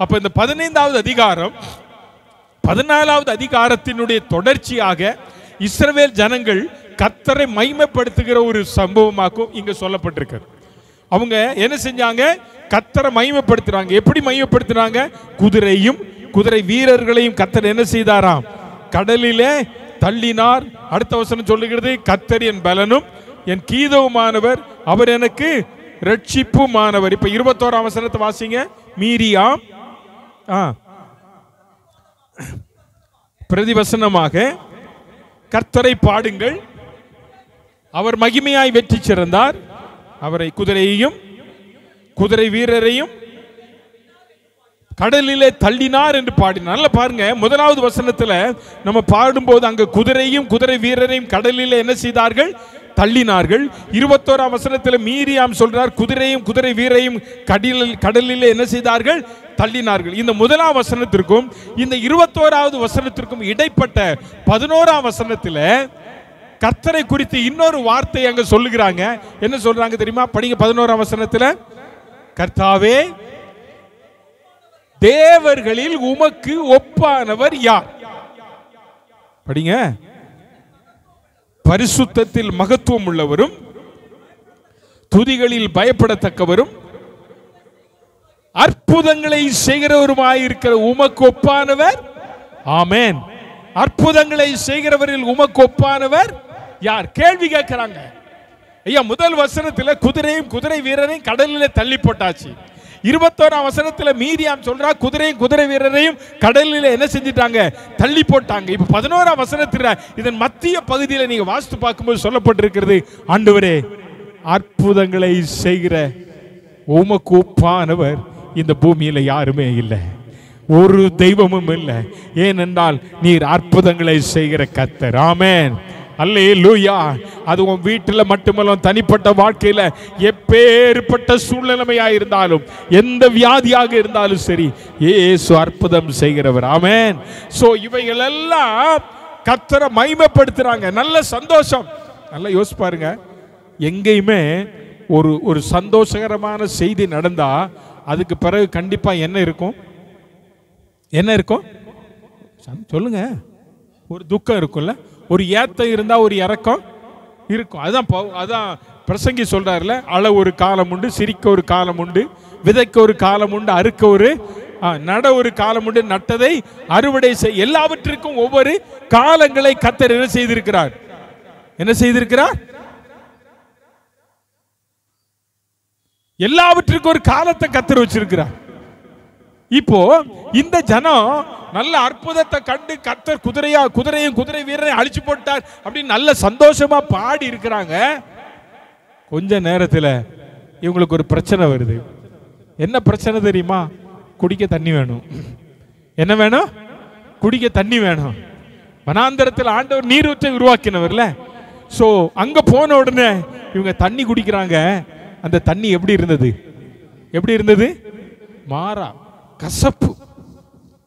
அப்ப இந்த 15வது அதிகாரம் 14வது அதிகாரத்தினுடைய தொடர்ச்சியாக இஸ்ரவேல் ஜனங்கள் கர்த்தரை மகிமைப்படுத்துகிற ஒரு சம்பவமாக்கும் இங்க சொல்லப்பட்டிருக்கு. அவங்க என்ன செஞ்சாங்க? கர்த்தரை மகிமைப்படுத்துறாங்க. எப்படி மகிமைப்படுத்துறாங்க? குதிரையும் குதிரை வீரர்களையும் கர்த்தர் என்ன செய்தாராம்? கடலிலே தள்ளினார். அடுத்த வசனம் சொல்லுகிறது, கர்த்தர் என் பலனும் என் கீதவுமானவர், அவர் எனக்கு ரட்சிப்புமானவர். இப்ப 21ஆம் வசனத்தை வாசிங்க. மீரியாம் பிரதிவசனமாக கர்த்தரை பாடுங்கள், அவர் மகிமையாய் வெற்றி சிறந்தார். அவரை குதிரையையும் குதிரை வீரரையும் கடலிலே தள்ளினார் என்று பாடினார். நல்லா பாருங்க, முதலாவது வசனத்துல நம்ம பாடும்போது அங்க குதிரையும் குதிரை வீரரையும் கடலிலே என்ன செய்தார்கள்? தள்ளினார்கள். 21ஆம் வசனத்தில் மீரியாம் சொல்றார், குதிரையும் குதிரை வீரையும் கடலிலே என்ன செய்தார்கள்? தள்ளினார்கள். இந்த முதலாம் வசனத்திற்கும் இந்த 21வது வசனத்திற்கும் இடைப்பட்ட 11ஆம் வசனத்தில் கர்த்தரை குறித்து இன்னொரு வார்த்தை அங்க சொல்லுகிறாங்க. என்ன சொல்றாங்க தெரியுமா? படிங்க 11ஆம் வசனத்தில், கர்த்தாவே தேவர்களில் உமக்கு ஒப்பானவர் யார்? படிங்க. பரிசுத்தத்தில் மகத்துவம் உள்ளவரும் துதிகளில் பயப்படத்தக்கவரும் அற்புதங்களை செய்கிறவருமாயிருக்கிற உமக்கு ஒப்பானவர். ஆமென். அற்புதங்களை செய்கிறவரில் உமக்கு ஒப்பானவர் யார்? கேள்வி கேட்கிறாங்க. ஐயா, முதல் வசனத்தில் குதிரையும் குதிரை வீரரையும் கடலில் தள்ளி போட்டாச்சு. 21ஆம் வசனத்தில் மீரியாம் சொல்றா, குதிரையும் குதிரை வீரரையும் கடலில் என்ன செஞ்சிட்டாங்க? தள்ளி போட்டாங்க. இப்ப 11ஆம் வசனத்தில் இதன் மத்திய பகுதியில் நீங்க வாசித்து பார்க்கும்போது சொல்லப்பட்டிருக்கிறது, ஆண்டவரே அற்புதங்களை செய்கிற உமக்கு ஒப்பானவர் இந்த பூமியில யாருமே இல்லை, ஒரு தெய்வமும் இல்லை. ஏனென்றால் நீர் அற்புதங்களை செய்கிற கர்த்தர். ஆமென். அல்லேலூயா. அது உன் வீட்டில் மட்டுமல்ல, தனிப்பட்ட வாழ்க்கையில் எப்பேற்பட்ட சூழ்நிலைமையாக இருந்தாலும், எந்த வியாதியாக இருந்தாலும் சரி, இயேசு அற்புதம் செய்கிறவர். ஆமென். சோ இவைகள் எல்லாம் கர்த்தரை மகிமைப்படுத்துறாங்க. நல்ல சந்தோஷம். நல்லா யோசிச்சு பாருங்க, எங்கேயுமே ஒரு சந்தோஷகரமான செய்தி நடந்தா அதுக்கு பிறகு கண்டிப்பா என்ன இருக்கும்? என்ன இருக்கும்? சொல்லுங்க. ஒரு துக்கம் இருக்கும்ல, ஒரு ஏத்தம் இருந்தா ஒரு இறக்கம் இருக்கும். அதான் பிரசங்கி சொல்றாருல, அழ ஒரு காலம் உண்டு, சிரிக்க ஒரு காலம் உண்டு, விதைக்க ஒரு காலம் உண்டு, அறுக்க ஒரு நட ஒரு காலம் உண்டு, நட்டதை அறுவடை செய். எல்லாவற்றிற்கும் ஒவ்வொரு காலங்களை கர்த்தர் என்ன செய்திருக்கிறார்? என்ன செய்திருக்கிறார்? எல்லாவற்றிற்கும் ஒரு காலத்தை கர்த்தர் வச்சிருக்கிறார். இப்போ இந்த ஜனம் நல்ல அற்புதத்தை கண்டு கர்த்தர் குதிரையும் குதிரை வீரரையும் அழிச்சு போட்டார் அப்படின்னு நல்ல சந்தோஷமா பாடி இருக்கிறாங்க. கொஞ்ச நேரத்தில் இவங்களுக்கு ஒரு பிரச்சனை வருது. என்ன பிரச்சனை தெரியுமா? குடிக்க தண்ணி வேணும். என்ன வேணும்? குடிக்க தண்ணி வேணும். வனாந்தரத்தில் ஆண்டவர் நீரூற்றை உருவாக்கினவர்ல. சோ அங்க போன உடனே இவங்க தண்ணி குடிக்கிறாங்க. அந்த தண்ணி எப்படி இருந்தது? எப்படி இருந்தது? மாறா கசப்பு,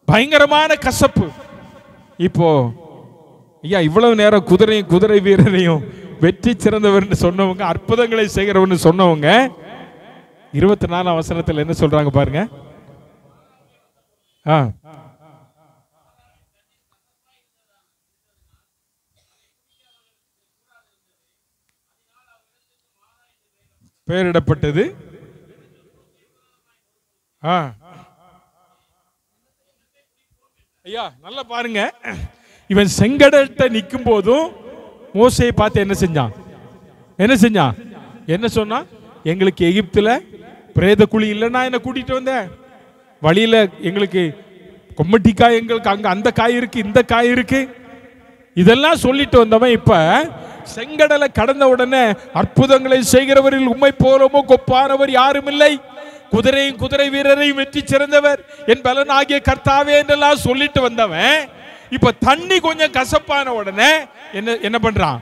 பயங்கரமான கசப்பு. இப்போ ஐயா, இவ்வளவு நேரம் குதிரையும் குதிரை வீரரையும் வெற்றி சிறந்தவர் சொன்னவங்க, அற்புதங்களை செய்கிறவன் சொன்னவங்க, 24ஆம் வசனத்தில் என்ன சொல்றாங்க பாருங்க. பெயரிடப்பட்டது. ஐயா நல்லா பாருங்க, இவன் செங்கடல்கிட்ட நிற்கும் போதும் மோசேயை பார்த்து என்ன செஞ்சான்? என்ன சொன்னா? எங்களுக்கு எகிப்துல பிரேத குழி இல்லைன்னா என்ன கூட்டிட்டு வந்த, வழியில எங்களுக்கு கொம்மட்டிக்காய், எங்களுக்கு அங்க அந்த காய் இருக்கு, இந்த காய் இருக்கு, இதெல்லாம் சொல்லிட்டு வந்தவன் இப்ப செங்கடலை கடந்த உடனே அற்புதங்களை செய்கிறவரில் உம்மை போலமோ கொப்பானவர் யாரும் இல்லை, குதிரையும் குதிரை வீரரையும் வெற்றி சிறந்தவர், என் பலன் ஆகிய கர்த்தாவே என்றெல்லாம் சொல்லிட்டு வந்தவன் இப்ப தண்ணி கொஞ்சம் கசப்பான உடனே என்ன பண்றான்?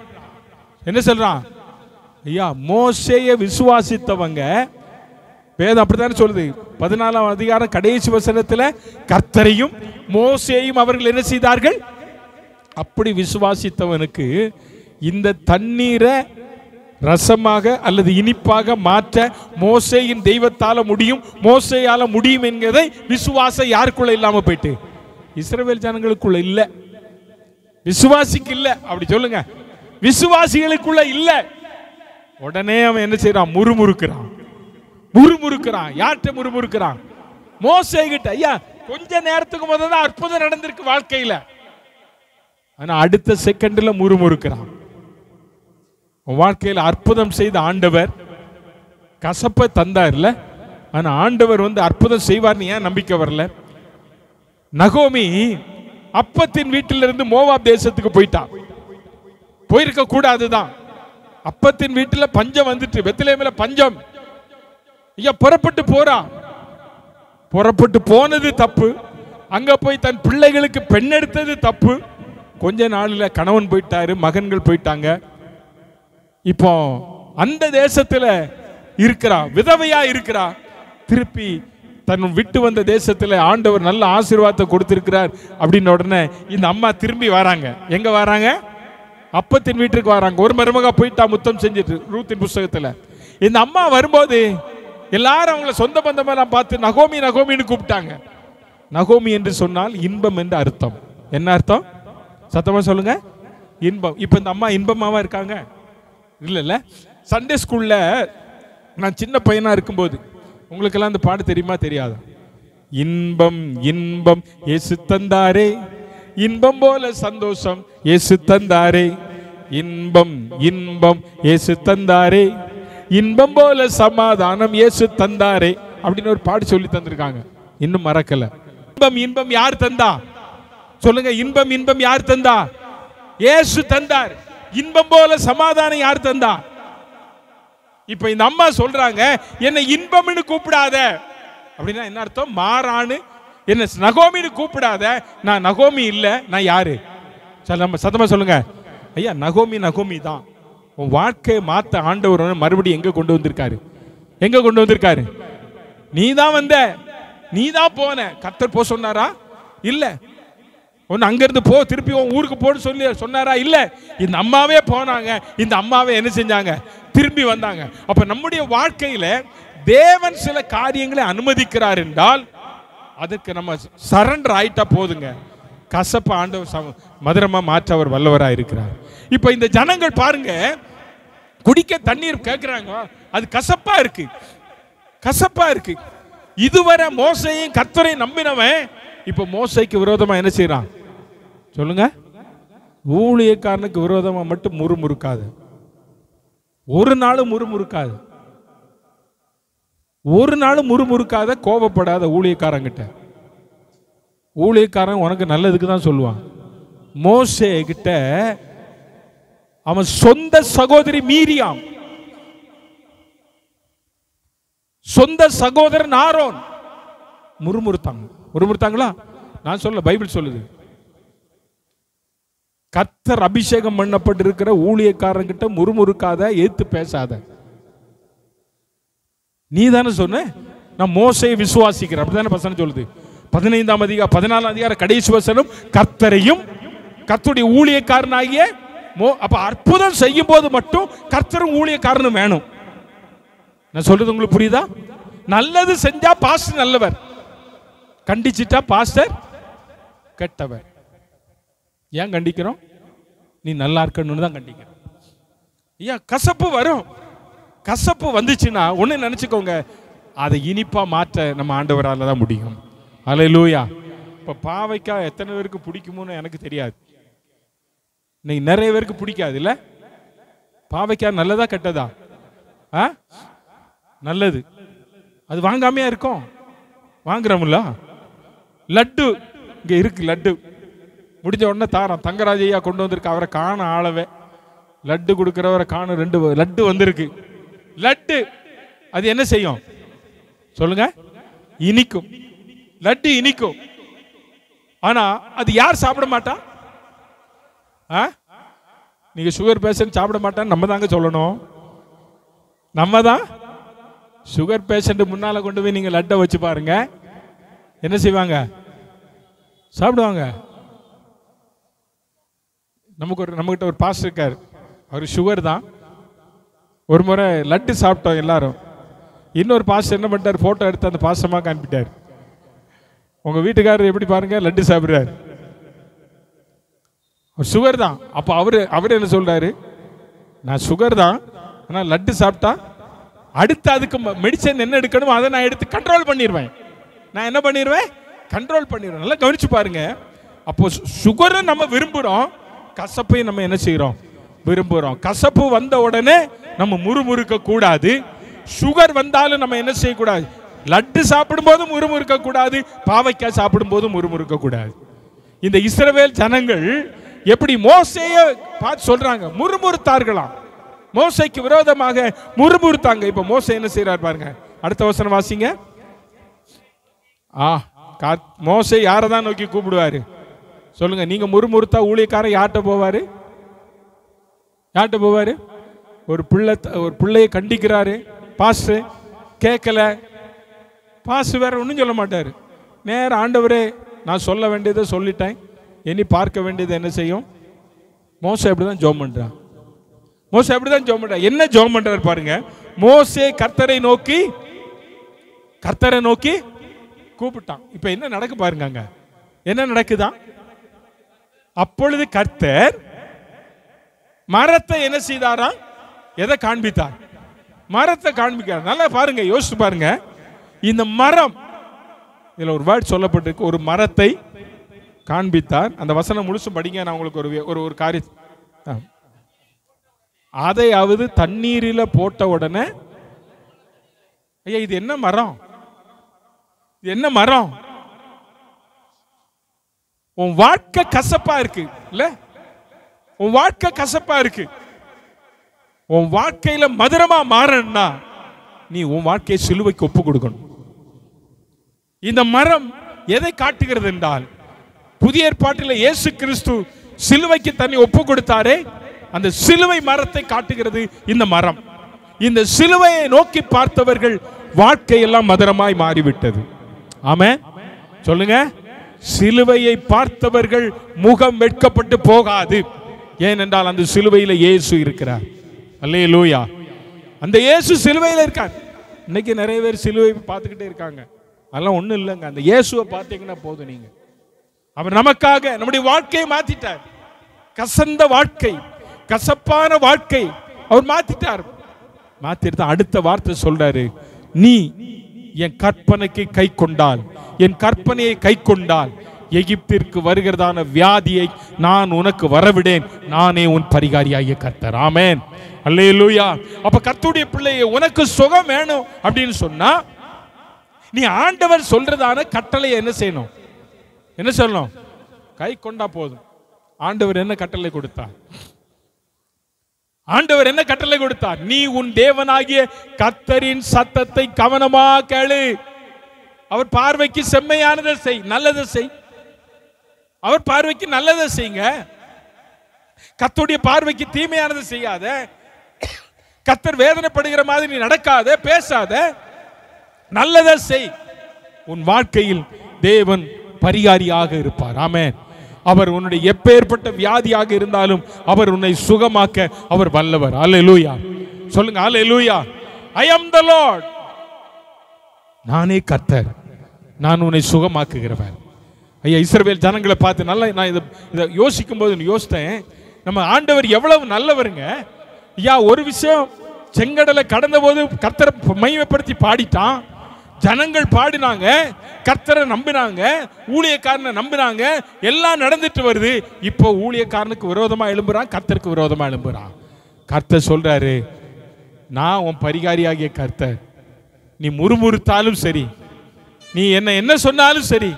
என்ன சொல்றான்? ஐயா, மோசேயை விசுவாசித்தவங்க, வேதம் அப்படித்தானே சொல்லுது, 14ஆம் அதிகாரம் கடைசி வசனத்துல கர்த்தரையும் மோசேயும் அவர்கள் என்ன செய்தார்கள்? அப்படி விசுவாசித்தவனுக்கு இந்த தண்ணீரை ரசமாக அல்லது இனிப்பாக மாற்ற மோசேயின் தெய்வத்தால முடியும், மோசேயால முடியும் என்கிறதை விசுவாசம் யாருக்குள்ள இல்லாம போயிட்டு? இஸ்ரவேல் ஜனங்களுக்குள்ள இல்ல, விசுவாசிக்கு இல்ல. அப்படி சொல்லுங்க, விசுவாசிகளுக்குள்ள இல்ல. உடனே அவன் என்ன செய்யறான்? முறுமுறுக்கிறான். யார்கிட்ட முறுமுறுக்கிறான்? மோசே கிட்ட. ஐயா, கொஞ்ச நேரத்துக்கு முதல்ல அற்புதம் நடந்திருக்கு வாழ்க்கையில, ஆனா அடுத்த செகண்ட்ல முறுமுறுக்கிறான். வாழ்க்கையில் அற்புதம் செய்த ஆண்டவர் கசப்பை தந்தார்ல, ஆனா ஆண்டவர் அற்புதம் செய்வார். ஏன் நம்பிக்கை வரல? நகோமி அப்பத்தின் வீட்டிலிருந்து மோவாப் தேசத்துக்கு போயிருக்க கூடாதுதான். அப்பத்தின் வீட்டில் பஞ்சம் வந்துட்டு, பெத்லகேமில பஞ்சம். ஐயா புறப்பட்டு போறா. புறப்பட்டு போனது தப்பு. அங்க போய் தன் பிள்ளைகளுக்கு பெண் எடுத்தது தப்பு. கொஞ்ச நாளில் கணவன் போயிட்டாரு, மகன்கள் போயிட்டாங்க. இப்போ அந்த தேசத்துல இருக்கிறா, விதவையா இருக்கிறா. திருப்பி தன் விட்டு வந்த தேசத்துல ஆண்டவர் நல்ல ஆசீர்வாதத்தை கொடுத்திருக்கிறார் அப்படின்ன உடனே இந்த அம்மா திரும்பி வராங்க. எங்க வராங்க? அப்பத்தின் வீட்டுக்கு வராங்க. ஒரு மருமக போயிட்டா முத்தம் செஞ்சுட்டு, ரூத்தின் புஸ்தகத்துல. இந்த அம்மா வரும்போது எல்லாரும் அவங்கள சொந்த பந்தமெல்லாம் பார்த்து நகோமி நகோமின்னு கூப்பிட்டாங்க. நகோமி என்று சொன்னால் இன்பம் என்று அர்த்தம். என்ன அர்த்தம்? சத்தமா சொல்லுங்க. இன்பம். இப்ப இந்த அம்மா இன்பமாவா இருக்காங்க? இல்ல. சண்டே ஸ்கூல்ல நான் சின்ன பையனா இருக்கும்போது, உங்களுக்கெல்லாம் அந்த பாட்டு தெரியுமா தெரியாதா? இன்பம் இன்பம் இயேசு தந்தாரே, இன்பம் போல சந்தோஷம் இயேசு தந்தாரே, இன்பம் இன்பம் இயேசு தந்தாரே, இன்பம் போல சமாதானம் இயேசு தந்தாரே அப்படின்னு ஒரு பாட்டு சொல்லி தந்திருக்காங்க. இன்னும் மறக்கல. இன்பம் இன்பம் யார் தந்தா? சொல்லுங்க. இன்பம் இன்பம் யார் தந்தா? இயேசு தந்தார். இன்பம் போல சமாதானம் யார் தந்தா? இப்ப இந்த அம்மா சொல்றாங்க, என்ன இன்பம்னு கூப்பிடாத. அப்படின்னா என்ன அர்த்தம்? மாறானு. என்ன நகோமின்னு கூப்பிடாத. நான் நகோமி இல்ல. நான் யாரு? சத்தமா சொல்லுங்க. ஐயா நகோமி நகோமி தான். உன் வாழ்க்கையை மாத்த ஆண்டவர் மறுபடியும் எங்க கொண்டு வந்திருக்காரு? எங்க கொண்டு வந்திருக்காரு? நீ தான் வந்த, நீ தான் போன. கர்த்தர் போ சொன்னாரா? இல்ல. ஒன்னு அங்கிருந்து போ, திருப்பி உன் ஊருக்கு போன்னு சொல்லி சொன்னாரா? இல்ல. இந்த அம்மாவே போனாங்க. இந்த அம்மாவே என்ன செஞ்சாங்க? திரும்பி வந்தாங்க. அப்ப நம்முடைய வாழ்க்கையில தேவன் சில காரியங்களை அனுமதிக்கிறார் என்றால் அதுக்கு நம்ம சரண்டர் ஆயிட்டா போதுங்க. கசப்ப ஆண்டவர் மதுரமா மாற்ற அவர் வல்லவராக இருக்கிறார். இப்ப இந்த ஜனங்கள் பாருங்க, குடிக்க தண்ணீர் கேட்கிறாங்க, அது கசப்பா இருக்கு, கசப்பா இருக்கு. இதுவரை மோசையும் கர்த்தரையும் நம்பினவன் இப்ப மோசைக்கு விரோதமா என்ன செய்யறான்? சொல்லுங்க. ஊழியக்காரனுக்கு விரோதமா மட்டும் முறுமுறுக்காது. ஒரு நாளும் முறுமுறுக்காது. ஒரு நாளும் முறுமுறுக்காத, கோபப்படாத ஊழியக்காரங்கிட்ட. ஊழியக்காரன் உனக்கு நல்லதுக்கு தான் சொல்லுவான். மோசே கிட்ட அவன் சொந்த சகோதரி மீரியாம், சொந்த சகோதரன் ஆரோன் முறுமுறுத்தாங்க. முறுமுறுத்தாங்களா? நான் சொல்ல, பைபிள் சொல்லுது. கர்த்தர் அபிஷேகம் பண்ணப்பட்டிருக்கிற ஊழியக்காரங்கிட்ட முறுமுறுக்காத, எதிர்த்து பேசாத. நீ தானே சொன்ன நான் மோசையை விசுவாசிக்கிறேன், அப்படித்தானே வசனம் சொல்லுது. 15ஆம் அதிகாரம் 14ஆம் அதிகாரம் கடைசி வசனம், கர்த்தரையும் கர்த்தருடைய ஊழியக்காரனாகிய அப்ப அற்புதம் செய்யும் போது மட்டும் கர்த்தரும் ஊழியக்காரனும் வேணும். நான் சொல்றது உங்களுக்கு புரியுதா? நல்லது செஞ்சா பாஸ்டர் நல்லவர், கண்டிச்சிட்டா பாஸ்டர் கெட்டவர். ஏன் கண்டிக்கிறோம்? நீ நல்லா இருக்கணும்னு தான் கண்டிக்கிறோம். ஐயா கசப்பு வரும். கசப்பு வந்துச்சுன்னா ஒன்னு நினைச்சுக்கோங்க, அதை இனிப்பா மாற்ற நம்ம ஆண்டவரால தான் முடியும். அல்லேலூயா. இப்ப பாவைக்காய் எத்தனை பேருக்கு பிடிக்குமோன்னு எனக்கு தெரியாது. இன்னைக்கு நிறைய பேருக்கு பிடிக்காது இல்ல? பாவைக்காய் நல்லதா கெட்டதா? நல்லது. அது வாங்காமையா இருக்கும், வாங்குறோம்ல. லட்டு இங்க இருக்கு, லட்டு முடிஞ்ச உடனே தாரம். தங்கராஜையா கொண்டு வந்திருக்கு, அவரை காண ஆளவே. லட்டு கொடுக்கிறவரை காண 2 லட்டு வந்திருக்கு. லட்டு அது என்ன செய்யும் சொல்லுங்க? இனிக்கும். லட்டு இனிக்கும். ஆனா அது யார் சாப்பிட மாட்டா? நீங்க சுகர் பேஷண்ட் சாப்பிட மாட்டான்னு நம்ம தாங்க சொல்லணும். நம்ம தான். சுகர் பேஷண்ட் முன்னால கொண்டு போய் நீங்க லட்டை வச்சு பாருங்க, என்ன செய்வாங்க? சாப்பிடுவாங்க. நம்மகிட்ட ஒரு பாஸ்டர் இருக்காரு, அவர் சுகர் தான். ஒரு முறை லட்டு சாப்பிட்டோம் எல்லாரும். இன்னொரு பாஸ்டர் என்ன பண்ணிட்டார், போட்டோ எடுத்து அந்த பாஸ்டமா காண்பிட்டார். உங்க வீட்டுக்காரர் எப்படி பாருங்க லட்டு சாப்பிடுறாரு, சுகர் தான். அப்ப அவரு என்ன சொல்றாரு, நான் சுகர் தான், ஆனா லட்டு சாப்பிட்டா அடுத்து அதுக்கு மெடிசன் என்ன எடுக்கணும் அதை நான் எடுத்து கண்ட்ரோல் பண்ணிடுவேன். நான் என்ன பண்ணிடுவேன்? கண்ட்ரோல் பண்ணிடுவேன். நல்லா கவனிச்சு பாருங்க. அப்போ சுகரை நம்ம விரும்புறோம், கசப்பையும் நம்ம என்ன செய்யறோம்? விரும்புறோம். கசப்பு வந்த உடனே நம்ம முறுமுறுக்க கூடாது. சுகர் வந்தாலும் நம்ம என்ன செய்யக்கூடாது? லட்டு சாப்பிடும் போது முறுமுறுக்க கூடாது, பாவைக்காய் சாப்பிடும் போது முறுமுறுக்க கூடாது. இந்த இஸ்ரவேல் ஜனங்கள் எப்படி மோசேயை பார்த்து சொல்றாங்க, முறுமுறுத்தார்களாம். மோசைக்கு விரோதமாக முறுமுறுத்தாங்க. இப்ப மோசை என்ன செய்யறார் பாருங்க, அடுத்த வசனம் வாசிங்க. மோசை யாரை தான் நோக்கி கூப்பிடுவாரு சொல்லுங்க? நீங்க முறுமுறுத்தா ஊழியக்காரன் யார்கிட்ட போவாரு? யார்கிட்ட போவாரு? ஒரு பிள்ளையை கண்டிக்கிறாரு, பாஸ் கேட்கல, பாஸ் வேற ஒன்றும் சொல்ல மாட்டாரு. நேரம் ஆண்டவரே நான் சொல்ல வேண்டியதை சொல்லிட்டேன், இனி பார்க்க வேண்டியது என்ன செய்யும்? மோசை அப்படிதான் ஜெபம் பண்றான். மோசை அப்படிதான் ஜெபம் பண்றான். என்ன ஜெபம் பண்றாரு பாருங்க. மோசே கர்த்தரை நோக்கி கூப்பிட்டான். இப்ப என்ன நடக்கு பாருங்க, அங்க என்ன நடக்குதா? அப்பொழுது கர்த்தர் மரத்தை என்ன செய்தாரா? எதை காண்பித்தார்? மரத்தை காண்பிக்கிறார். நல்லா பாருங்க, யோசிச்சு பாருங்க. இந்த மரம், இதுல ஒரு வேர்ட் சொல்லப்பட்டிருக்கு, ஒரு மரத்தை காண்பித்தார். அந்த வசனம் முழுசும் படிங்க. நான் உங்களுக்கு ஒரு காரியம், அதையாவது தண்ணீரில போட்ட உடனே, ஐயா இது என்ன மரம்? இது என்ன மரம்? உன் வாழ்க்கை கசப்பா இருக்கு இல்ல? உன் வாழ்க்கை கசப்பா இருக்கு. உன் வாழ்க்கையில மதுரமா மாறணும்னா நீ உன் வாழ்க்கையை சிலுவைக்கு ஒப்பு கொடுக்கணும். இந்த மரம் எதை காட்டுகிறது என்றால், புதிய ஏற்பாட்டில் இயேசு கிறிஸ்து சிலுவைக்கு தன்னை ஒப்பு கொடுத்தாரே, அந்த சிலுவை மரத்தை காட்டுகிறது இந்த மரம். இந்த சிலுவையை நோக்கி பார்த்தவர்கள் வாழ்க்கையெல்லாம் மதுரமாய் மாறிவிட்டது. ஆமென் சொல்லுங்க. சிலுவையை பார்த்தவர்கள் முகம் வெட்கப்பட்டு போகாது. ஏனென்றால் அந்த சிலுவையில் இயேசு இருக்கிறார். அல்லேலூயா. அந்த இயேசு சிலுவையில் இருக்கார். இன்னைக்கு நிறைய பேர் சிலுவை பார்த்துக்கிட்டே இருக்காங்க. அதெல்லாம் ஒன்றும் இல்லைங்க. அந்த இயேசுவை பார்த்தீங்கன்னா போதும். நீங்க அவர் நமக்காக நம்முடைய வாழ்க்கையை மாத்திட்டார். கசந்த வாழ்க்கை, கசப்பான வாழ்க்கை அவர் மாத்திட்டார். மாத்திட்டு அடுத்த வார்த்தை சொல்றாரு, நீ என் கற்பனைக்கு கை கொண்டால், என் கற்பனையை கை கொண்டால் எகிப்திற்கு வருகிறதான வியாதியை நான் உனக்கு வரவிடேன், நானே உன் பரிகாரியாகிய கர்த்தர். ஆமென் அல்லேலூயா. அப்ப கர்த்தருடைய பிள்ளையே, உனக்கு சுகம் வேணும் அப்படின்னு சொன்னா நீ ஆண்டவர் சொல்றதான கட்டளை என்ன செய்யணும்? என்ன சொல்லணும்? கை கொண்டா போதும். ஆண்டவர் என்ன கட்டளை கொடுத்தார்? ஆண்டவர் என்ன கட்டளை கொடுத்தார்? நீ உன் தேவனாகிய கர்த்தரின் சத்தத்தை கவனமா கேளு. அவர் பார்வைக்கு செம்மையானதை செய், நல்லதை செய். அவர் பார்வைக்கு நல்லதை செய்யுங்க. கர்த்தருடைய பார்வைக்கு தீமையானதை செய்யாத. கர்த்தர் வேதனைப்படுகிற மாதிரி நீ நடக்காத, பேசாத, நல்லதை செய். உன் வாழ்க்கையில் தேவன் பரிகாரியாக இருப்பார். ஆமென். அவர் உன்னுடைய எப்பேற்பட்ட வியாதியாக இருந்தாலும் அவர் உன்னை சுகமாக்க அவர் வல்லவர். அல்லேலூயா சொல்லுங்க. அல்லேலூயா. I am the Lord. நானே கர்த்தர், நான் உன்னை சுகமாக்குகிறவர். ஐயா, இஸ்ரவேல் ஜனங்களை பார்த்து நல்லா நான் இதை யோசிக்கும் போது யோசித்தேன், நம்ம ஆண்டவர் எவ்வளவு நல்லவருங்க. ஐயா, ஒரு விஷயம், செங்கடலை கடந்த போது கர்த்தரை மையப்படுத்தி பாடிட்டான். ஜனங்கள் பாடினாங்க, கர்த்தரை நம்பினாங்க, ஊழியக்காரனை நம்பினாங்க, எல்லாம் நடந்துட்டு வருது. இப்போ ஊழியக்காரனுக்கு விரோதமா எழும்புறான், கர்த்தருக்கு விரோதமா எழும்புறான். கர்த்தர் சொல்றாரு, நான் உன் பரிகாரியாகிய கர்த்தர். நீ முறுமுறுத்தாலும் சரி, நீ என்ன சொன்னாலும் சரி,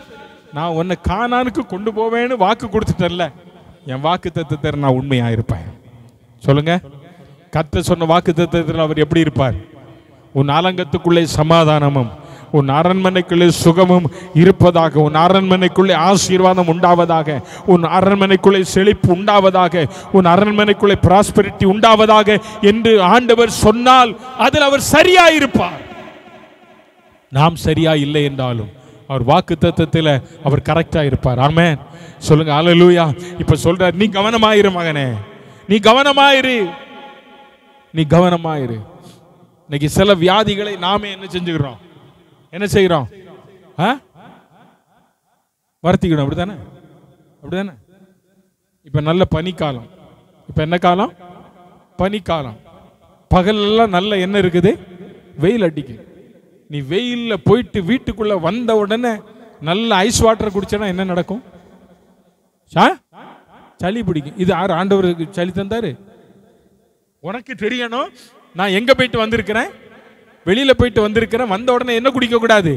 நான் உன்னை கானானுக்கு கொண்டு போவேன்னு வாக்கு கொடுத்துட்டேன்ல, என் வாக்கு தத்தத்தை நான் உண்மையா இருப்பேன். சொல்லுங்க. கர்த்தர் சொன்ன வாக்கு தத்தத்தில் அவர் எப்படி இருப்பார்? உன் ஆலங்கத்துக்குள்ளே சமாதானமும், உன் அரண்மனைக்குள்ளே சுகமும் இருப்பதாக, உன் அரண்மனைக்குள்ளே ஆசீர்வாதம் உண்டாவதாக, உன் அரண்மனைக்குள்ளே செழிப்பு உண்டாவதாக, உன் அரண்மனைக்குள்ளே பிராஸ்பரிட்டி உண்டாவதாக என்று ஆண்டவர் சொன்னால் அதில் அவர் சரியா இருப்பார். நாம் சரியா இல்லை என்றாலும் அவர் வாக்கு தத்தத்தில் அவர் கரெக்டா இருப்பார். ஆமென் சொல்லுங்க. அல்லேலூயா. இப்ப சொல்றார், நீ கவனமாயிரு மகனே, நீ கவனமாயிரு, நீ கவனமாயிரு. இன்னைக்கு சில வியாதிகளை நாமே என்ன செஞ்சுக்கிறோம்? என்ன செய்கிறோம்? வருத்திக்கணும். அப்படித்தானே? அப்படித்தானே? இப்ப நல்ல பனிக்காலம். இப்ப என்ன காலம்? பனிக்காலம். பகலெல்லாம் நல்ல என்ன இருக்குது? வெயில் அடிக்குது. நீ வெயில்ல போயிட்டு வீட்டுக்குள்ள வந்த உடனே நல்ல ஐஸ் வாட்டர் குடிச்சனா என்ன நடக்கும்? சளி பிடிக்கும். இது யார் ஆண்டவருக்கு சளி தந்தாரு? உனக்கு தெரியணும். நான் எங்க போயிட்டு வந்திருக்கிறேன்? வெளியில போயிட்டு வந்திருக்கிறேன். வந்த உடனே என்ன குடிக்க கூடாது?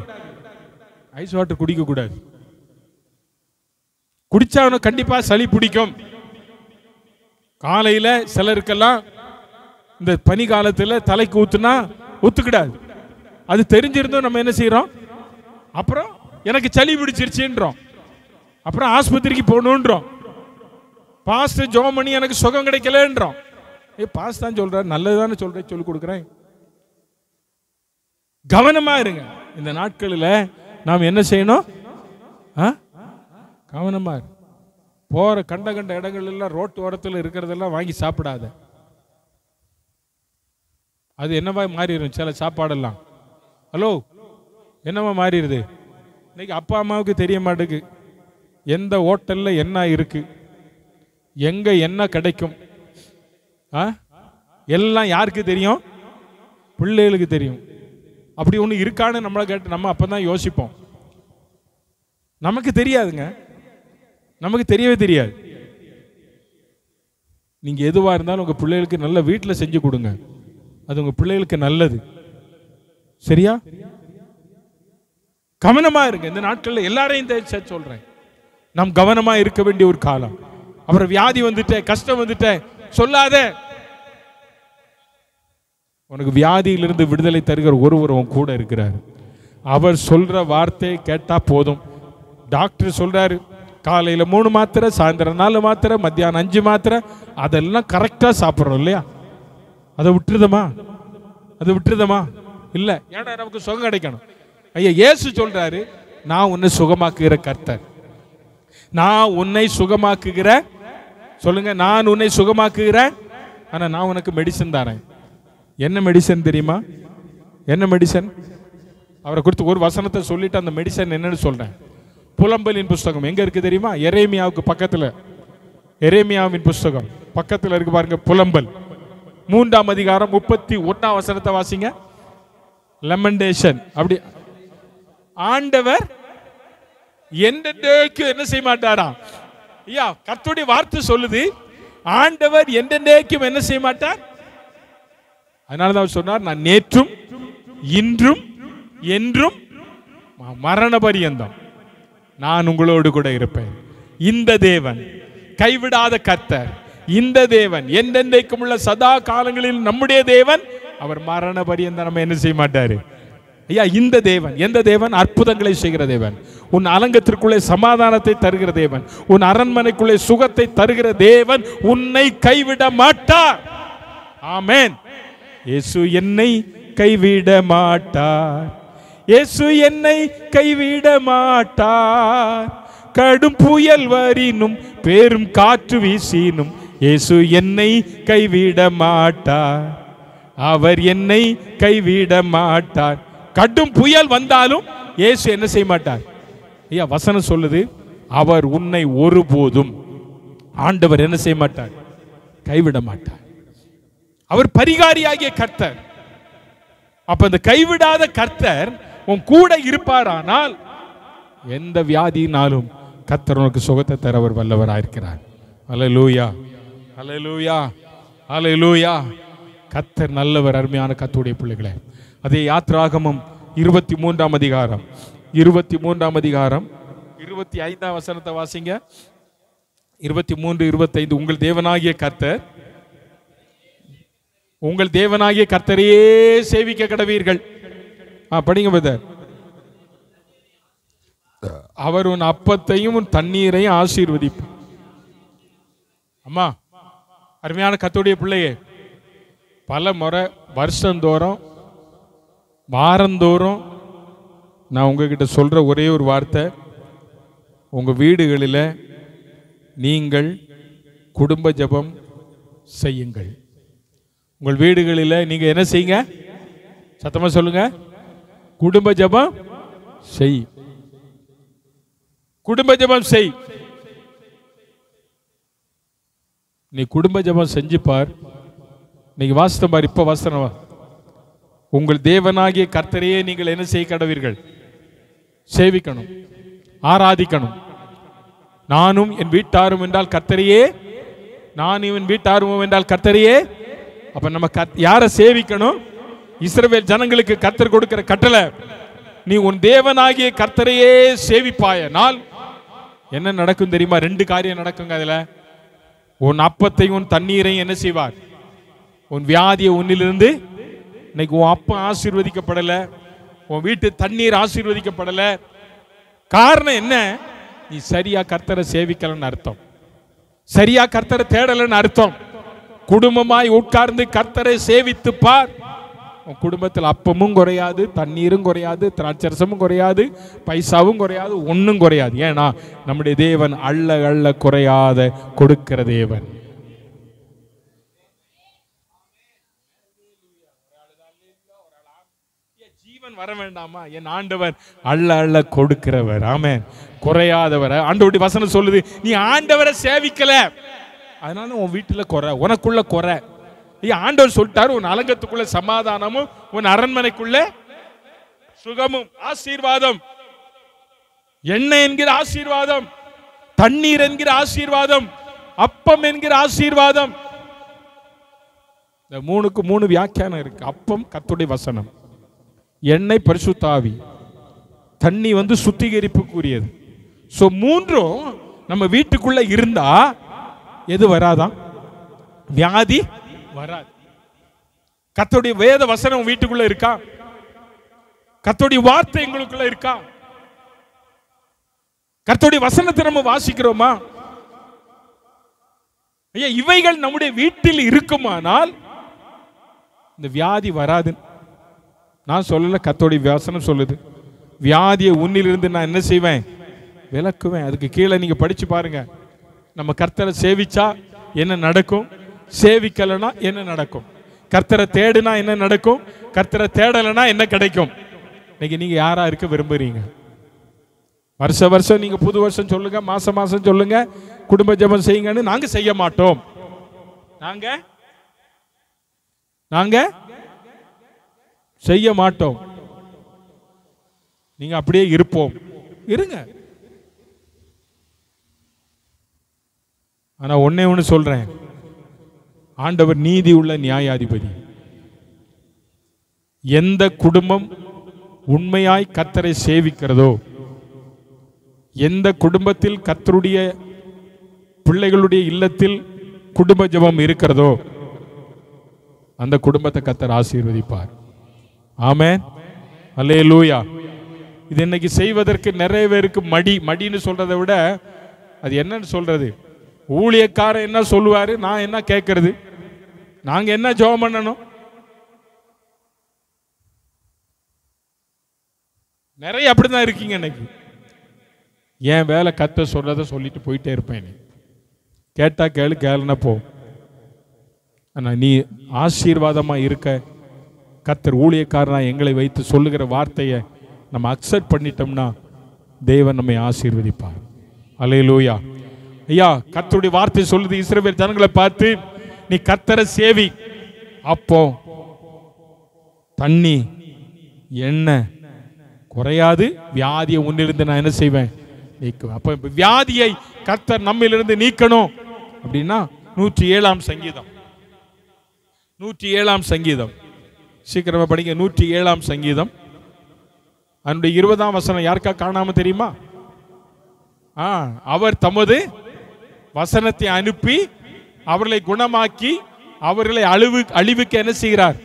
ஐஸ் வாட்டர் குடிக்க கூடாது. குடிச்சா கண்டிப்பா சளி பிடிக்கும். காலையில சிலருக்கெல்லாம் இந்த பனி காலத்தில் தலைக்கு ஊத்துனா ஒத்துக்கிடாது. அது தெரிஞ்சிருந்தோம் நம்ம என்ன செய்யறோம், அப்புறம் எனக்கு சளி பிடிச்சிருச்சுன்றோம், அப்புறம் ஆஸ்பத்திரிக்கு போகணுன்றோம், பாஸ்டர் ஜெபம் பண்ணி எனக்கு சுகம் கிடைக்கலன்றோம். பாஸ்டர் தான் சொல்றாரு, நல்லதுதானே சொல்றேன், சொல்லி கொடுக்குறேன். கவனமா இருங்க. இந்த நாட்களில் நாம் என்ன செய்யணும், கவனமா இரு. போற கண்ட இடங்கள் எல்லாம் ரோட்டு ஓரத்தில் இருக்கிறதெல்லாம் வாங்கி சாப்பிடாத. அது என்னவா மாறிடும் சில சாப்பாடெல்லாம். ஹலோ, என்னவா மாறிடுது? இன்னைக்கு அப்பா அம்மாவுக்கு தெரிய மாட்டேங்குது எந்த ஹோட்டல்ல என்ன இருக்கு, எங்க என்ன கிடைக்கும். எல்லாம் யாருக்கு தெரியும்? பிள்ளைகளுக்கு தெரியும். அப்படி ஒன்று இருக்கான்னு நம்மளை கேட்டு நம்ம அப்பதான் யோசிப்போம். நமக்கு தெரியாதுங்க, நமக்கு தெரியவே தெரியாது. நீங்க எதுவா இருந்தாலும் உங்க பிள்ளைகளுக்கு நல்ல வீட்டில் செஞ்சு கொடுங்க, அது உங்க பிள்ளைகளுக்கு நல்லது. சரியா? கவனமா இருங்க. இந்த நாட்களில் எல்லாரையும் சொல்றேன், நாம் கவனமா இருக்க வேண்டிய ஒரு காலம். அப்புறம் வியாதி வந்துட்டே, கஷ்டம் வந்துட்டே சொல்லாத. உனக்கு வியாதியிலிருந்து விடுதலை தருகிற ஒருவர் உன் கூட இருக்கிறார். அவர் சொல்ற வார்த்தை கேட்டா போதும். டாக்டர் சொல்றாரு காலையில 3 மாத்திரை, சாயந்தரம் 4 மாத்திரை, மத்தியானம் 5 மாத்திரை, அதெல்லாம் கரெக்டா சாப்பிட்றோம் இல்லையா? அதை விட்டுருதமா? அது விட்டுருதமா? இல்ல. ஏன்னா நமக்கு சுகம் கிடைக்கணும். ஐயா இயேசு சொல்றாரு, நான் உன்னை சுகமாக்குகிற கர்த்தர், நான் உன்னை சுகமாக்குகிற, சொல்லுங்க, நான் உன்னை சுகமாக்குகிறேன். ஆனா நான் உனக்கு மெடிசன் தரேன். என்ன மெடிசன் தெரியுமா? என்ன மெடிசன்? அவரை குறித்து ஒரு வசனத்தை சொல்லிட்டு அந்த மெடிசன் என்னன்னு சொல்றேன். புலம்பலின் புஸ்தகம் எங்க இருக்கு தெரியுமா? எரேமியாவுக்கு பக்கத்துல, எரேமியாவின் புஸ்தகம் பக்கத்துல இருக்கு பாருங்க. புலம்பல் 3ஆம் அதிகாரம் 31ஆம் வசனத்தை வாசிங்க. லெமண்டேஷன். அப்படி ஆண்டவர் என்றென்றைக்கு என்ன செய்ய மாட்டாராம். ஐயா கர்த்தருடைய வார்த்தை சொல்லுது, ஆண்டவர் என்றென்றைக்கும் என்ன செய்ய மாட்டார். அதனாலதான் சொன்னார், நான் நேற்றும் இன்றும் என்றும் மரண பரியந்தம் நான் உங்களோடு கூட இருப்பேன். இந்த தேவன் கைவிடாத கர்த்தர், இந்த தேவன் என்றென்றைக்கும் உள்ள சதா காலங்களில் நம்முடைய தேவன். அவர் மரண பரியந்தம் நம்ம என்ன செய்ய மாட்டாரு. ஐயா இந்த தேவன் எந்த தேவன்? அற்புதங்களை செய்கிற தேவன், உன் அலங்கத்திற்குள்ளே சமாதானத்தை தருகிற தேவன், உன் அரண்மனைக்குள்ளே சுகத்தை தருகிற தேவன் உன்னை கைவிட மாட்டார். ஆமென். இயேசு என்னை கைவிட மாட்டார், இயேசு என்னை கைவிட மாட்டார். கடும் புயல் வரினும் பெரும் காற்று வீசினும் இயேசு என்னை கைவிட மாட்டார், அவர் என்னை கைவிட மாட்டார். கடும் புயல் வந்தாலும் இயேசு என்ன செய்ய மாட்டார். ஐயா வசனம் சொல்லுது, அவர் உன்னை ஒருபோதும், ஆண்டவர் என்ன செய்ய மாட்டார், கைவிட மாட்டார். அவர் பரிகாரியாகிய கர்த்தர். அப்ப இந்த கைவிடாத கர்த்தர் உன் கூட இருப்பாரானால் எந்த வியாதியினாலும் கர்த்தர் உனக்கு சுகத்தை தர அவர் வல்லவராயிருக்கிறார். அல்லேலூயா, அல்லேலூயா, அல்லேலூயா. கர்த்தர் நல்லவர். அருமையான கர்த்தருடைய பிள்ளைகளே, அதே யாத்ராகமம் 23ஆம் அதிகாரம் 23ஆம் அதிகாரம் 25ஆம் வசனத்தை வாசிங்க. 23, 25. உங்கள் தேவனாகிய கர்த்தர், உங்கள் தேவனாகிய கர்த்தரையே சேவிக்க கடவீர்கள். படிங்க பிரதர். அவர் உன் அப்பத்தையும் உன் தண்ணீரையும் ஆசீர்வதிப்பார். அம்மா அருமையான கர்த்தருடைய பிள்ளையே, பல முறை வருஷந்தோறும் வாரந்தோறும் நான் உங்ககிட்ட சொல்ற ஒரே ஒரு வார்த்தை, உங்க வீடுகளில் நீங்கள் குடும்ப ஜெபம் செய்யுங்கள். உங்கள் வீடுகளில் நீங்க என்ன செய்யுங்க? சத்தமா சொல்லுங்க. குடும்ப ஜெபம் செய், குடும்ப ஜெபம் செய். நீ குடும்ப ஜெபம் செஞ்சு பார். நீங்க வாசித்த பார். இப்ப வாசனம், உங்கள் தேவனாகிய கர்த்தரையே நீங்கள் என்ன செய்ய கடவீர்கள்? சேவிக்கணும், ஆராதிக்கணும். நானும் என் வீட்டாரும் என்றால் கர்த்தரையே, நானும் என் வீட்டாரும் என்றால் கர்த்தரையே. அப்ப நம்ம யாரை சேவிக்கணும்? இஸ்ரவேல் ஜனங்களுக்கு கர்த்தர் கொடுக்கிற கட்டளை, நீ உன் தேவனாகிய கர்த்தரையே சேவிப்பாயனால் என்ன நடக்கும் தெரியுமா? 2 காரியம் நடக்குங்க. அதுல உன் அப்பத்தையும் உன் தண்ணீரையும் என்ன செய்வார்? உன் வியாதியை உன்னிலிருந்து இன்னைக்கு உன் அப்பா ஆசீர்வதிக்கப்படலை, உன் வீட்டு தண்ணீர் ஆசீர்வதிக்கப்படலை. காரணம் என்ன? நீ சரியா கர்த்தரை சேவிக்கலன்னு அர்த்தம், சரியா கர்த்தரை தேடலன்னு அர்த்தம். குடும்பமாய் உட்கார்ந்து கர்த்தரை சேவித்து பார். உன் குடும்பத்தில் அப்பமும் குறையாது, தண்ணீரும் குறையாது, திராட்சரசமும் குறையாது, பைசாவும் குறையாது, ஒன்றும் குறையாது. ஏன்னா நம்முடைய தேவன் அள்ள அள்ள குறையாத கொடுக்கிற தேவன். ஜீவன் வர வேண்டாமா? என் ஆண்டவர் அள்ள அள்ள கொடுக்கிறவர். ஆமென். குறையாதவர். ஆண்டவருடைய வசனம் சொல்லுது, நீ ஆண்டவரை சேவிக்கல, அதனால உன் வீட்டுல குறை, உனக்குள்ள குறை. ஆண்டவர் சொல்லிட்டாரு, உன் அலங்கத்துக்குள்ள சமாதானமும், உன் அரண்மனைக்குள்ள சுகமும், ஆசீர்வாதம். எண்ணெய் என்கிற ஆசீர்வாதம், தண்ணீர் என்கிற ஆசீர்வாதம், அப்பம் என்கிற ஆசீர்வாதம். இந்த 3க்கு 3 வியாக்கியானம் இருக்கு. அப்பம் கர்த்தருடைய வசனம், எண்ணெய் பரிசுத்த ஆவி, தண்ணி சுத்திகரிப்புக்குரியது. சோ 3ம் நம்ம வீட்டுக்குள்ள இருந்தா எது வராதான்? வியாதி வராது. கர்த்தருடைய வேத வசனம் வீட்டுக்குள்ள இருக்கா? கர்த்தருடைய வார்த்தை எங்களுக்குள்ள இருக்கா? கர்த்தருடைய வசனத்தை நம்ம வாசிக்கிறோமா? ஐயா, இவைகள் நம்முடைய வீட்டில் இருக்குமானால் இந்த வியாதி வராது. நான் சொல்லல, கர்த்தருடைய வசனம் சொல்லுது. வியாதியை உன்னிலிருந்து நான் என்ன செய்வேன்? விலக்குவேன். அதுக்கு கீழே நீங்க படிச்சு பாருங்க. நம்ம கர்த்தரை சேவிச்சா என்ன நடக்கும், சேவிக்கலனா என்ன நடக்கும், கர்த்தரை தேடுனா என்ன நடக்கும், கர்த்தரை தேடலனா என்ன கிடைக்கும். இன்னைக்கு நீங்க யாரா இருக்க விரும்புறீங்க? வருஷம் நீங்க புது வருஷம் சொல்லுங்க, மாசம் சொல்லுங்க, குடும்ப ஜெபம் செய்யுங்கன்னு. நாங்க செய்ய மாட்டோம். நாங்க செய்ய மாட்டோம். நீங்க அப்படியே இருப்போம், இருங்க. ஆனா ஒன்னே ஒன்று சொல்றேன், ஆண்டவர் நீதி உள்ள நியாயாதிபதி. எந்த குடும்பம் உண்மையாய் கர்த்தரை சேவிக்கிறதோ, எந்த குடும்பத்தில் கர்த்தருடைய பிள்ளைகளுடைய இல்லத்தில் குடும்ப ஜெபம் இருக்கிறதோ, அந்த குடும்பத்தை கர்த்தர் ஆசீர்வதிப்பார். ஆமென், அல்லேலூயா. இது இன்னைக்கு செய்வதற்கு நிறைய பேருக்கு மடின்னு சொல்றதை விட அது என்னன்னு சொல்றது, ஊழியக்காரன் என்ன சொல்லுவாரு, நான் என்ன கேட்கறது, நாங்க என்ன ஜெபம் பண்ணணும். நிறைய அப்படிதான் இருக்கீங்க இன்னைக்கு. என் வேலை கத்த சொல்றத சொல்லிட்டு போயிட்டே இருப்பேன். நீ கேட்டா கேளு, கேளுனா போ. ஆனா நீ ஆசீர்வாதமா இருக்க கர்த்தர் ஊழியக்காரனா எங்களை வைத்து சொல்லுகிற வார்த்தையை நம்ம அக்செப்ட் பண்ணிட்டோம்னா தேவன் நம்மை ஆசீர்வதிப்பார். அல்லேலூயா. ஐயா, கர்த்தருடைய வார்த்தை சொல்லுது, இஸ்ரவேல் ஜனங்களை பார்த்து, நீ கர்த்தரை சேவி, அப்போ தண்ணி எண்ணெய் குறையாது, வியாதியை உன்னிலிருந்து நான் என்ன செய்வேன்? நீக்குவேன். அப்ப வியாதியை கர்த்தர் நம்மிலிருந்து நீக்கணும் அப்படின்னா 107ஆம் சங்கீதம், 107ஆம் சங்கீதம் சீக்கிரமா படிங்க. 107ஆம் சங்கீதம் அதனுடைய 20ஆம் வசனம் யாருக்கா காணாம தெரியுமா? அவர் தமது வசனத்தை அனுப்பி அவர்களை குணமாக்கி அவர்களை அழிவுக்கு என்ன செய்கிறார்?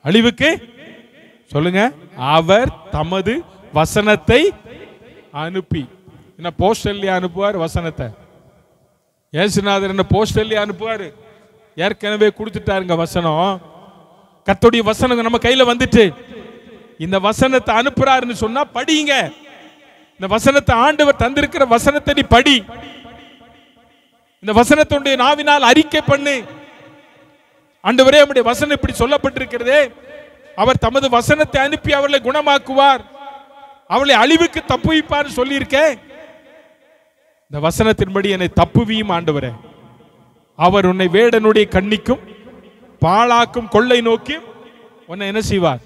அழிவுக்கு சொல்லுங்க. அவர் தமது வசனத்தை அனுப்பி, என்ன போஸ்டல்ல அனுப்புவார் வசனத்தை. இயேசுநாதர் என்ன போஸ்டல்ல அனுப்புவார்? ஏற்கனவே கொடுத்துட்டாருங்க வசனம். கர்த்தருடைய வசனம் நம்ம கையில வந்துட்டு, இந்த வசனத்தை அனுப்புறாருன்னு சொன்னா படிங்க. இந்த வசனத்தை ஆண்டவர் தந்திருக்கிற வசனத்தை நீ படி. இந்த வசனத்துடைய நாவினால் அறிக்கை பண்ணு. ஆண்டவரே, நம்முடைய வசனம் இப்படி சொல்லப்பட்டிருக்கிறதே, அவர் தமது வசனத்தை அனுப்பி அவர்களை குணமாக்குவார், அவளை அழிவுக்கு தப்புவிப்பார் சொல்லியிருக்கேன். இந்த வசனத்தின்படி என்னை தப்புவியும் ஆண்டவரே. அவர் உன்னை வேடனுடைய கண்ணிக்கும் பாழாக்கும் கொள்ளை நோக்கி உன்னை என்ன செய்வார்?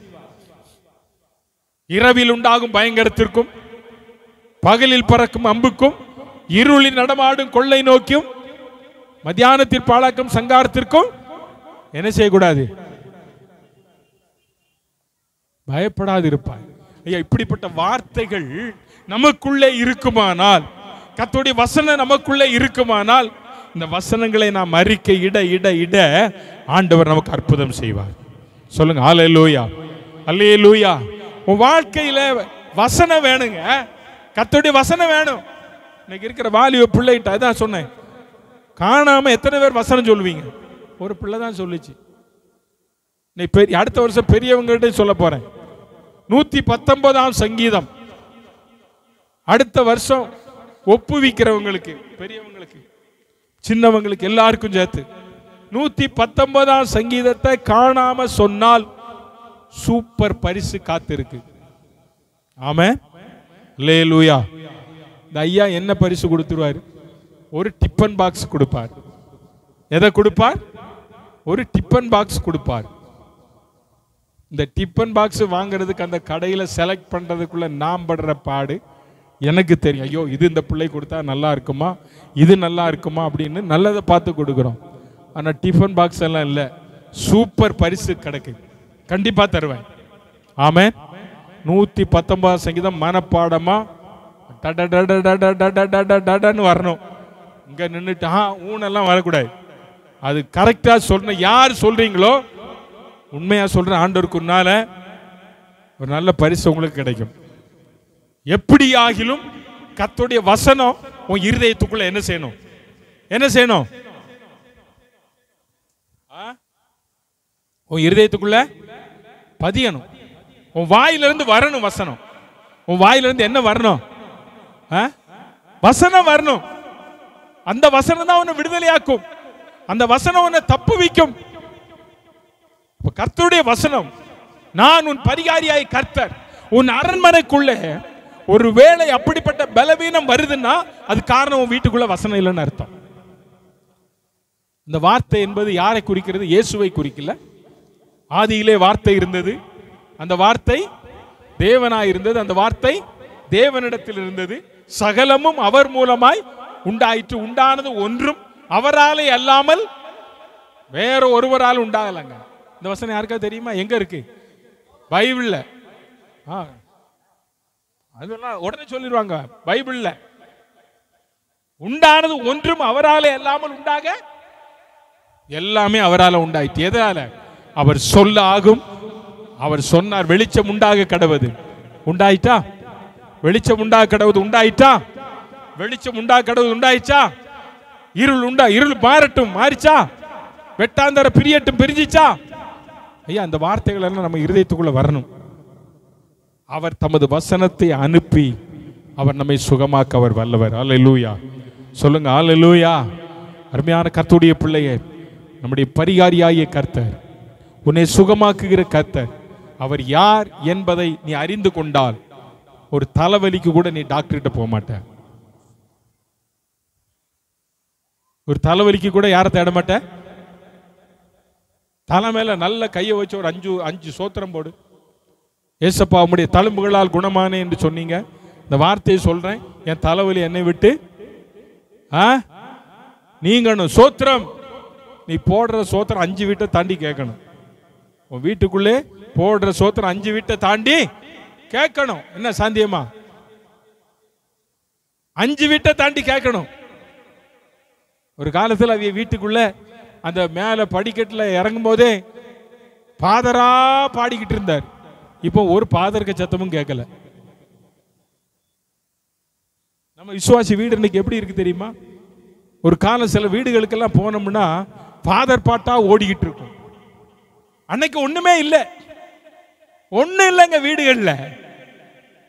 இரவில் உண்டாகும் பயங்கரத்திற்கும் பகலில் பறக்கும் அம்புக்கும் இருளில் நடமாடும் கொள்ளை நோக்கியும் மத்தியானத்தில் பாழாக்கும் சங்காரத்திற்கும் என்ன செய்யக்கூடாது? பயப்படாது இருப்பாய். ஐயா, இப்படிப்பட்ட வார்த்தைகள் நமக்குள்ளே இருக்குமானால், கர்த்தருடைய வசனம் நமக்குள்ளே இருக்குமானால், இந்த வசனங்களை நாம் அறிக்கை இட இட இட ஆண்டவர் நமக்கு அற்புதம் செய்வார். சொல்லுங்க அல்லேலூயா, அல்லேலூயா. உன் வாழ்க்கையில வசனம் வேணுங்க, கர்த்தருடைய வசனம் வேணும். இன்னைக்கு இருக்கிற வாலிப பிள்ளைகிட்ட அதான் சொன்னேன், காணாம எத்தனை பேர் வசனம் சொல்லுவீங்க? ஒரு பிள்ளை தான் சொல்லிச்சு. அடுத்த வருஷம் பெரியவங்கள்ட்ட சொல்ல போறேன். 119ஆம் சங்கீதம் அடுத்த வருஷம் ஒப்புவிக்கிறவங்களுக்கு, பெரியவங்களுக்கு, சின்னவங்களுக்கு எல்லாருக்கும் சேர்த்து 119ஆம் சங்கீதத்தை காணாம சொன்னால் சூப்பர் பரிசு காத்திருக்கு. ஆமென், அல்லேலூயா. இந்த ஐயா என்ன பரிசு கொடுத்துருவாரு? ஒரு டிஃபன் பாக்ஸ் கொடுப்பார். எதை கொடுப்பார்? ஒரு டிஃபன் பாக்ஸ் கொடுப்பார். இந்த டிஃபன் பாக்ஸ் வாங்குறதுக்கு அந்த கடையில் செலக்ட் பண்றதுக்குள்ள நாம் படுற பாடு எனக்கு தெரியும். ஐயோ, இது இந்த பிள்ளை கொடுத்தா நல்லா இருக்குமா, இது நல்லா இருக்குமா அப்படின்னு நல்லதை பார்த்து கொடுக்குறோம். ஆனால் டிஃபன் பாக்ஸ் எல்லாம் இல்லை, சூப்பர் பரிசு கிடைக்குது, கண்டிப்பா தருவேன். ஆமென். 119 சங்கீதம் மனப்பாடமா வரணும். இங்க நின்றுட்டு ஊனெல்லாம் வரக்கூடாது. அது கரெக்டா சொல்ற, யார் சொல்றீங்களோ உண்மையா சொல்ற ஆண்டவருக்கு முன்னால ஒரு நல்ல பரிசு உங்களுக்கு கிடைக்கும். எப்படி ஆகிலும் கர்த்தருடைய வசனம் உன் இருதயத்துக்குள்ள என்ன செய்யணும்? என்ன செய்யணும்? உன் இருதயத்துக்குள்ள பதியணும். உன் வாயிலிருந்து வரணும் வசனம். உன் வாயிலிருந்து என்ன வரணும்? வசனம் வரணும். அந்த வசனம் தான் உன்னை விடுதலையாக்கும். அந்த வசனம் உன்னை தப்புவிக்கும். கர்த்தருடைய வசனம், நான் உன் பரிகாரியாய் கர்த்தர். உன் அரண்மனைக்குள்ளே ஒரு வேளை அப்படிப்பட்ட பலவீனம் வருதுன்னா அது காரணம் உன் வீட்டுக்குள்ள வசனம் இல்லைன்னு அர்த்தம். இந்த வார்த்தை என்பது யாரை குறிக்கிறது? இயேசுவை குறிக்கல. ஆதியிலே வார்த்தை இருந்தது, அந்த வார்த்தை தேவனாய் இருந்தது, அந்த வார்த்தை தேவனிடத்தில் இருந்தது, சகலமும் அவர் மூலமாய் உண்டாயிற்று. உண்டானது ஒன்றும் அவராலே அல்லாமல் வேற ஒருவரால் உண்டாகலங்க. இந்த வசனம் யாருக்கா தெரியுமா? எங்க இருக்கு? பைபிள்ல. அதெல்லாம் உடனே சொல்லிடுவாங்க. பைபிள்ல உண்டானது ஒன்றும் அவராலே அல்லாமல் உண்டாக எல்லாமே அவரால் உண்டாயிற்று. எதனால? அவர் சொல்ல ஆகும். அவர் சொன்னார் வெளிச்சம் உண்டாக கடவுது. உண்டாயிட்டா? வெளிச்சம் உண்டாக கடவுது. உண்டாயிட்டா? வெளிச்சம் உண்டாக கடவுது. உண்டாயிச்சா? இருள் மாறட்டும். மாறிச்சா? வெட்டாந்தர பிரியட்டும். பிரிஞ்சிச்சா? ஐயா, அந்த வார்த்தைகள் எல்லாம் நம்ம இருதயத்துக்குள்ள வரணும். அவர் தமது வசனத்தை அனுப்பி அவர் நம்மை சுகமாக்க அவர் வல்லவர். அல்லேலூயா, சொல்லுங்க அல்லேலூயா. அருமையான கர்த்தருடைய பிள்ளையே, நம்முடைய பரிகாரியாகிய கர்த்தர், உன்னை சுகமாக்குகிற கர்த்தர், அவர் யார் என்பதை நீ அறிந்து கொண்டால் ஒரு தலைவலிக்கு கூட நீ டாக்டர்கிட்ட போக மாட்ட. ஒரு தலைவலிக்கு கூட யாரை தேட மாட்ட? தலை மேல நல்ல கையை வச்சு ஒரு அஞ்சு சோத்திரம் போடு. ஏசப்பா உம்முடைய தழும்புகளால் குணமானே என்று சொன்னீங்க. இந்த வார்த்தையை சொல்றேன், என் தலைவலி என்னை விட்டு நீங்கணும். சோத்திரம், நீ போடுற சோத்திரம் 5 வீட்டை தாண்டி கேட்கணும். உன் வீட்டுக்குள்ளே போடுற சோத்திரம் 5 வீட்டை தாண்டி கேட்கணும். என்ன சாந்தியமா? 5 வீட்டை தாண்டி கேட்கணும். ஒரு காலத்தில் அவங்க வீட்டுக்குள்ள அந்த மேல படிக்கட்டில் இறங்கும் போதே பாதரா பாடிக்கிட்டு இருந்தார். இப்போ ஒரு பாதர்க்க சத்தமும் கேட்கல. நம்ம விசுவாசி வீடு இன்னைக்கு எப்படி இருக்கு தெரியுமா? ஒரு காலம் சில வீடுகளுக்கெல்லாம் போனோம்னா பாதர் பாட்டா ஓடிக்கிட்டு இருக்கும். அன்னைக்கு ஒண்ணுமே இல்லை, ஒண்ணும் இல்லைங்க வீடுகள்ல.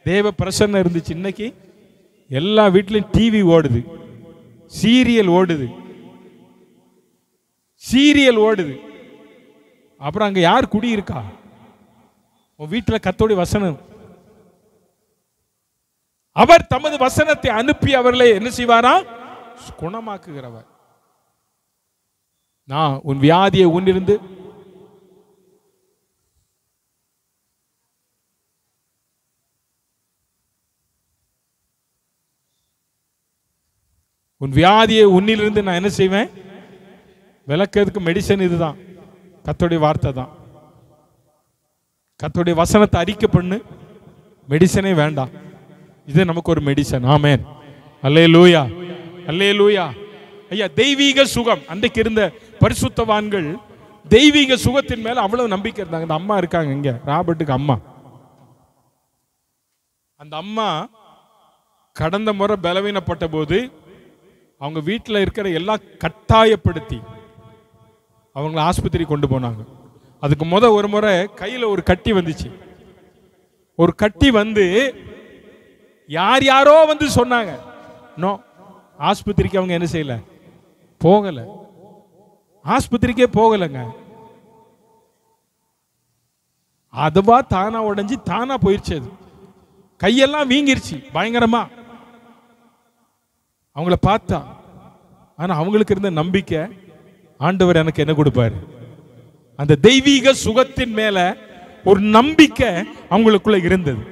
தேவ பிரசன்னம் இருந்துச்சு. இன்னைக்கு எல்லா வீட்லயும் டிவி ஓடுது, சீரியல் ஓடுது, சீரியல் ஓடுது. அப்புறம் அங்க யார் குடி இருக்கா? உன் வீட்டில் கர்த்தருடைய வசனம். அவர் தமது வசனத்தை அனுப்பி அவர்களை என்ன செய்வாரா? குணமாக்குகிறவர். நான் உன் வியாதியை உன்னிருந்து உன்னிலிருந்து நான் என்ன செய்வேன்? விளக்கிறதுக்கு மெடிசன் இதுதான், கர்த்தருடைய வார்த்தை தான். கர்த்தருடைய வசனத்தை அறிக்கை பண்ணு, மெடிசனே வேண்டாம். இது நமக்கு ஒரு மெடிசன். ஆமென், அல்லேலூயா, அல்லேலூயா. ஐயா தெய்வீக சுகம். அன்றைக்கு இருந்த பரிசுத்தவான்கள் தெய்வீக சுகத்தின் மேல அவ்வளவு நம்பிக்கை இருந்தாங்க. அந்த அம்மா இருக்காங்க இங்க, ராபர்ட்டுக்கு அம்மா. அந்த அம்மா கடந்த முறை பலவீனப்பட்ட போது அவங்க வீட்டில் இருக்கிற எல்லாம் கட்டாயப்படுத்தி அவங்கள ஆஸ்பத்திரி கொண்டு போனாங்க. அதுக்கு ஒரு முறை கையில் ஒரு கட்டி வந்துச்சு. ஒரு கட்டி வந்து யார் யாரோ வந்து சொன்னாங்க. நோ, ஆஸ்பத்திரிக்கு அவங்க என்ன செய்யல, போகல. ஆஸ்பத்திரிக்கே போகலைங்க. அதுவா தானா உடைஞ்சு தானா போயிருச்சு. அது கையெல்லாம் வீங்கிருச்சு பயங்கரமா. அவங்கள பார்த்தா, ஆனா அவங்களுக்கு இருந்த நம்பிக்கை, ஆண்டவர் எனக்கு என்ன கொடுப்பாரு. அந்த தெய்வீக சுகத்தின் மேல ஒரு நம்பிக்கை அவங்களுக்குள்ள இருந்தது.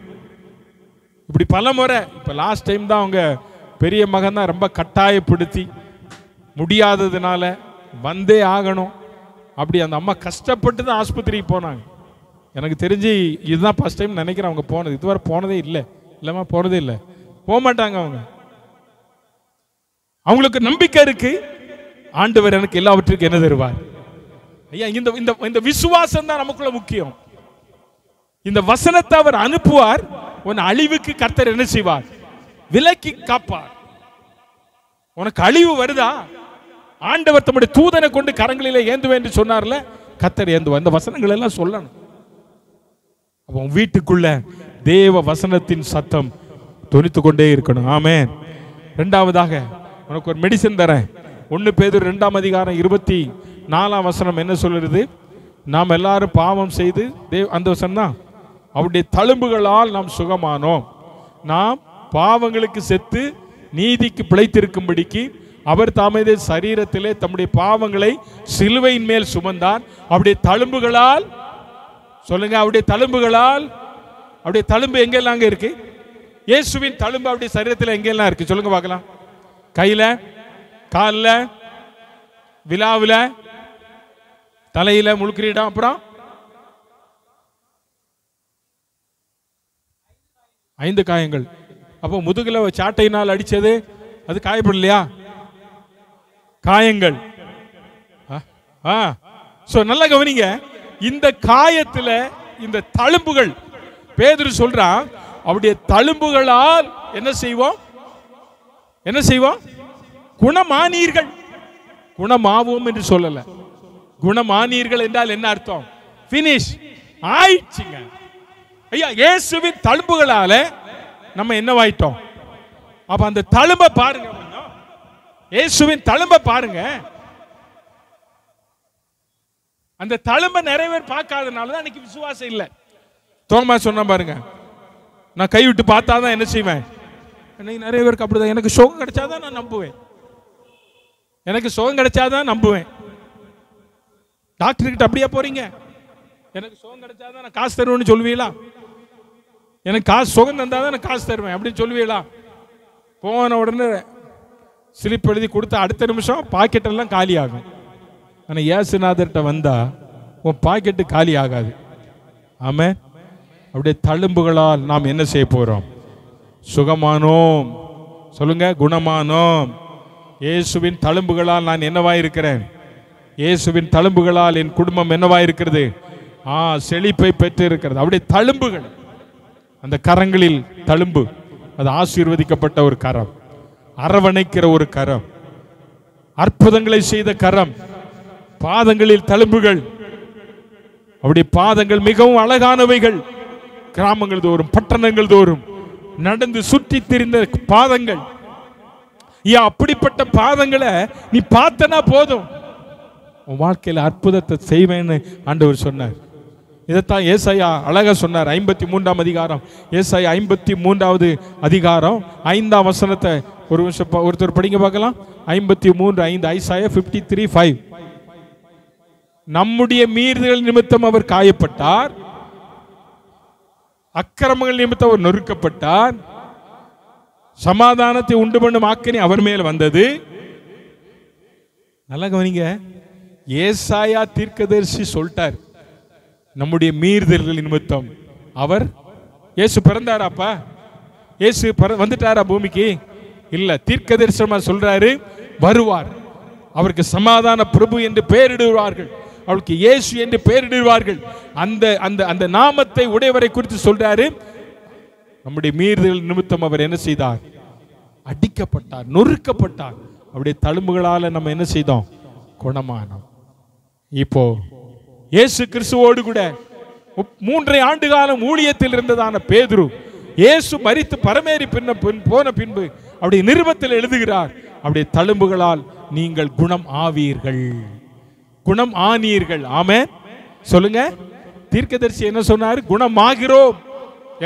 இப்படி பல முறை, இப்ப லாஸ்ட் டைம் தான் அவங்க பெரிய மகன் தான் ரொம்ப கட்டாயப்படுத்தி முடியாததுனால வந்தே ஆகணும் அப்படி அந்த அம்மா கஷ்டப்பட்டு தான் ஆஸ்பத்திரிக்கு போனாங்க. எனக்கு தெரிஞ்சு இதுதான் ஃபர்ஸ்ட் டைம் நினைக்கிறேன் அவங்க போனது. இதுவரை போனதே இல்லை. இல்லைம்மா, போனதே இல்லை, போக மாட்டாங்க அவங்க. அவங்களுக்கு நம்பிக்கை இருக்கு, ஆண்டவர் எனக்கு எல்லாவற்றுக்கும் என்ன தருவார். ஐயா, இந்த விசுவாசம் தான் நமக்குள்ள முக்கியம். இந்த வசனத்தை அவர் அனுப்புவார், உன் அழிவுக்கு கர்த்தர் என்ன செய்வார், விலக்கி காப்பார். உனக்கு அழிவு வருதா, ஆண்டவர் தம்முடைய தூதனை கொண்டு கரங்களிலே ஏந்துவேன் என்று சொன்னார்ல, கர்த்தர் ஏந்துவார். இந்த வசனங்கள் எல்லாம் சொல்லணும். அப்போ வீட்டுக்குள்ள தேவ வசனத்தின் சத்தம் தொனித்து கொண்டே இருக்கணும். ஆமென். இரண்டாவதாக உனக்கு ஒரு மெடிசன் தரேன். 1 பேதுரு 2ஆம் அதிகாரம் 24ஆம் வசனம் என்ன சொல்லுறது? நாம் எல்லாரும் பாவம் செய்து அந்த வசனம் தான், அவருடைய தழும்புகளால் நாம் சுகமானோம். நாம் பாவங்களுக்கு செத்து நீதிக்கு பிழைத்திருக்கும்படிக்கு அவர் தாமதே சரீரத்திலே தம்முடைய பாவங்களை சிலுவையின் மேல் சுமந்தார். அவருடைய தழும்புகளால், சொல்லுங்க, அவருடைய தழும்புகளால். அவருடைய தழும்பு எங்கெல்லாம் இருக்கு? இயேசுவின் தழும்பு அவருடைய சரீரத்தில் எங்கெல்லாம் இருக்கு? சொல்லுங்க பார்க்கலாம். கையில, காலில், விலாவில், தலையில, முழுக்கிரீடம், அப்புறம் 5 காயங்கள். அப்போ முதுகுல சாட்டையினால் அடிச்சது அது காயப்படலையா? காயங்கள். நல்லா கவனிங்க. இந்த காயத்துல இந்த தழும்புகள், பேதுரு சொல்றான், அவருடைய தழும்புகளால் என்ன செய்வோம், என்ன செய்வோம்? குணமானீர்கள். குணமாவோம் என்று சொல்லல. குணமானீர்கள் என்றால் என்ன அர்த்தம்? பினிஷ் ஆயிடுச்சுங்க. ஐயா, இயேசுவின் தழும்புகளால நம்ம என்னவாயிட்டோம்? அப்ப அந்த தழும்பை பாருங்க, இயேசுவின் தழும்பை பாருங்க. அந்த தழும்பை நிறைய பார்க்காதனால தான் இன்னைக்கு விசுவாசம் இல்லை. தோமா சொன்ன பாருங்க, நான் கைவிட்டு பார்த்தாதான் என்ன செய்வேன். இன்னைக்கு நிறைய பேருக்கு அப்படிதான். எனக்கு சுகம் கிடைச்சாதான் நான் நம்புவேன். எனக்கு சுகம் கிடைச்சாதான் நம்புவேன். டாக்டர் கிட்ட அப்படியே போறீங்க, எனக்கு சுகம் கிடைச்சாதான் நான் காசு தருவேன்னு சொல்லுவீங்களா? எனக்கு காசு சுகம் தந்தாதான் நான் காசு தருவேன் அப்படின்னு சொல்லுவீங்களா? போன உடனே ஸ்லிப் எழுதி கொடுத்த அடுத்த நிமிஷம் பாக்கெட் எல்லாம் காலி ஆகும். ஆனால் இயேசுநாதர்கிட்ட வந்தா உன் பாக்கெட்டு காலி ஆகாது. ஆமே. அப்படியே தழும்புகளால் நாம் என்ன செய்ய போறோம்? சுகமானோம். சொல்லுங்க, குணமானோம். இயேசுவின் தழும்புகளால் நான் என்னவாயிருக்கிறேன்? இயேசுவின் தழும்புகளால் என் குடும்பம் என்னவாயிருக்கிறது? செழிப்பை பெற்று இருக்கிறது. அப்படியே தழும்புகள், அந்த கரங்களில் தழும்பு, அது ஆசீர்வதிக்கப்பட்ட ஒரு கரம், அரவணைக்கிற ஒரு கரம், அற்புதங்களை செய்த கரம். பாதங்களில் தழும்புகள், அவருடைய பாதங்கள் மிகவும் அழகானவைகள். கிராமங்கள் தோறும், பட்டணங்கள் தோறும் நடந்து சுற்றி திரிந்த பாதங்கள். அப்படிப்பட்ட பாதங்களை நீ பார்த்தனா போதும், உன் வாழ்க்கையில் அற்புதத்தை செய்வேன்னு ஆண்டவர் சொன்னார். இதைத்தான் ஏசாயா அழகா சொன்னார். 53ஆம் அதிகாரம், ஏசாயா 53வது அதிகாரம் 5ஆம் வசனத்தை ஒரு நிமிஷம் ஒருத்தர் படிங்க பார்க்கலாம். 53:5, ஐசாயா 53:5. நம்முடைய மீறுதல் நிமித்தம் அவர் காயப்பட்டார், அக்கிரமங்கள் நிமித்தம் அவர் நொறுக்கப்பட்டார், சமாதானத்தை உண்டு பண்ணும் ஆக்கினை அவர் மேல் வந்தது. நல்லா கவனிங்க, ஏசாயா தீர்க்கதரிசி சொல்லிட்டார், நம்முடைய மீறுதல்கள் நிமித்தம் அவர். இயேசு பிறந்தாராப்பா? இயேசு வந்துட்டாரா பூமிக்கு? இல்ல. தீர்க்கதரிசனமா சொல்றாரு, வருவார். அவருக்கு சமாதான பிரபு என்று பெயரிடுவார்கள், அவருக்கு இயேசு என்று பெயரிடுவார்கள். அந்த அந்த அந்த நாமத்தை உடையவரை குறித்து சொல்றாரு. நம்முடைய மீறுதல் நிமித்தம் அவர் என்ன செய்தார்? அடிக்கப்பட்டார், நொறுக்கப்பட்டார். அவருடைய தழும்புகளால நம்ம என்ன செய்தோம்? குணமானோம். இப்போ இயேசு கிறிஸ்துவோடு கூட 3 ஆண்டு காலம் ஊழியத்தில் இருந்ததான பேதுரு, இயேசு மரித்து பரமேறி போன பின்பு அவருடைய நிருபத்தில் எழுதுகிறார், அவருடைய தழும்புகளால் நீங்கள் குணம் ஆவீர்கள், குணம் ஆனீர்கள். ஆமென் சொல்லுங்க. தீர்க்கதரிசி என்ன சொன்னார்? குணமாகிறோம்,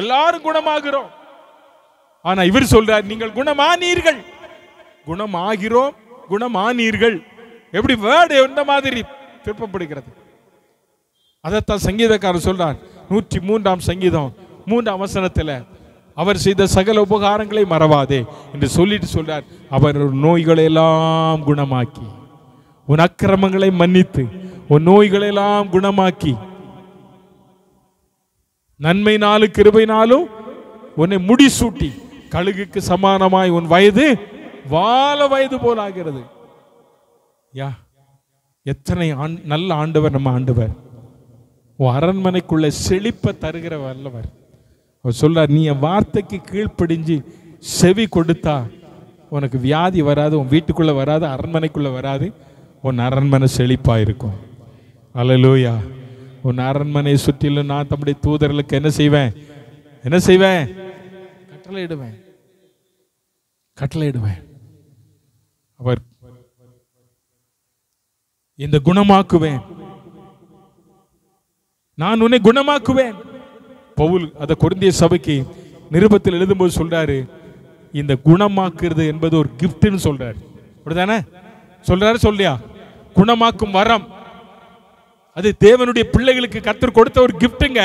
எல்லாரும் குணமாகிறோம். ஆனா இவர் சொல்றார், நீங்கள் குணமானீர்கள். குணமாகிறோம், குணமானீர்கள். எப்படி வேர்டு எந்த மாதிரி திருப்பப்படுகிறது? அதைத்தான் சங்கீதக்காரர் சொல்றார். 103ஆம் சங்கீதம் 3ஆம் வசனத்தில், அவர் செய்த சகல உபகாரங்களை மறவாதே என்று சொல்லிட்டு சொல்றார், அவர் நோய்களை எல்லாம் குணமாக்கி, உன் அக்கிரமங்களை மன்னித்து, உன் நோய்களை எல்லாம் குணமாக்கி, நன்மையினாலும் கிருபையினாலும் உன்னை முடிசூட்டி, கழுகுக்கு சமானமாய் உன் வயது வால வயது போல் ஆகிறது. யா, எத்தனை நல்ல ஆண்டவர் நம்ம ஆண்டவர்! உன் அரண்மனைக்குள்ள செழிப்ப தருகிற வல்லவர். அவர் சொல்றார், நீ என் வார்த்தைக்கு கீழ்ப்படிஞ்சு செவி கொடுத்தா உனக்கு வியாதி வராது, உன் வீட்டுக்குள்ள வராது, அரண்மனைக்குள்ள வராது. உன் அரண்மனை செழிப்பா இருக்கும். அல்லேலூயா. உன் அரண்மனையை சுற்றிலும் நான் தம்முடைய தூதர்களுக்கு என்ன செய்வேன்? என்ன செய்வேன்? கட்டளையிடுவேன், கட்டளையிடுவேன். அவர் இந்த குணமாக்குவேன், நான் உன்னை குணமாக்குவேன். பவுல் அதை கொரிந்திய சபைக்கு நிருபத்தில் எழுதும்போது சொல்றாரு, இந்த குணமாக்குறது என்பது ஒரு கிஃப்ட்னு சொல்றாரு. அப்படிதானே சொல்றாரு? சொல்லியா? குணமாக்கும் வரம் அது தேவனுடைய பிள்ளைகளுக்கு கர்த்தர் கொடுத்த ஒரு கிஃப்ட்டுங்க.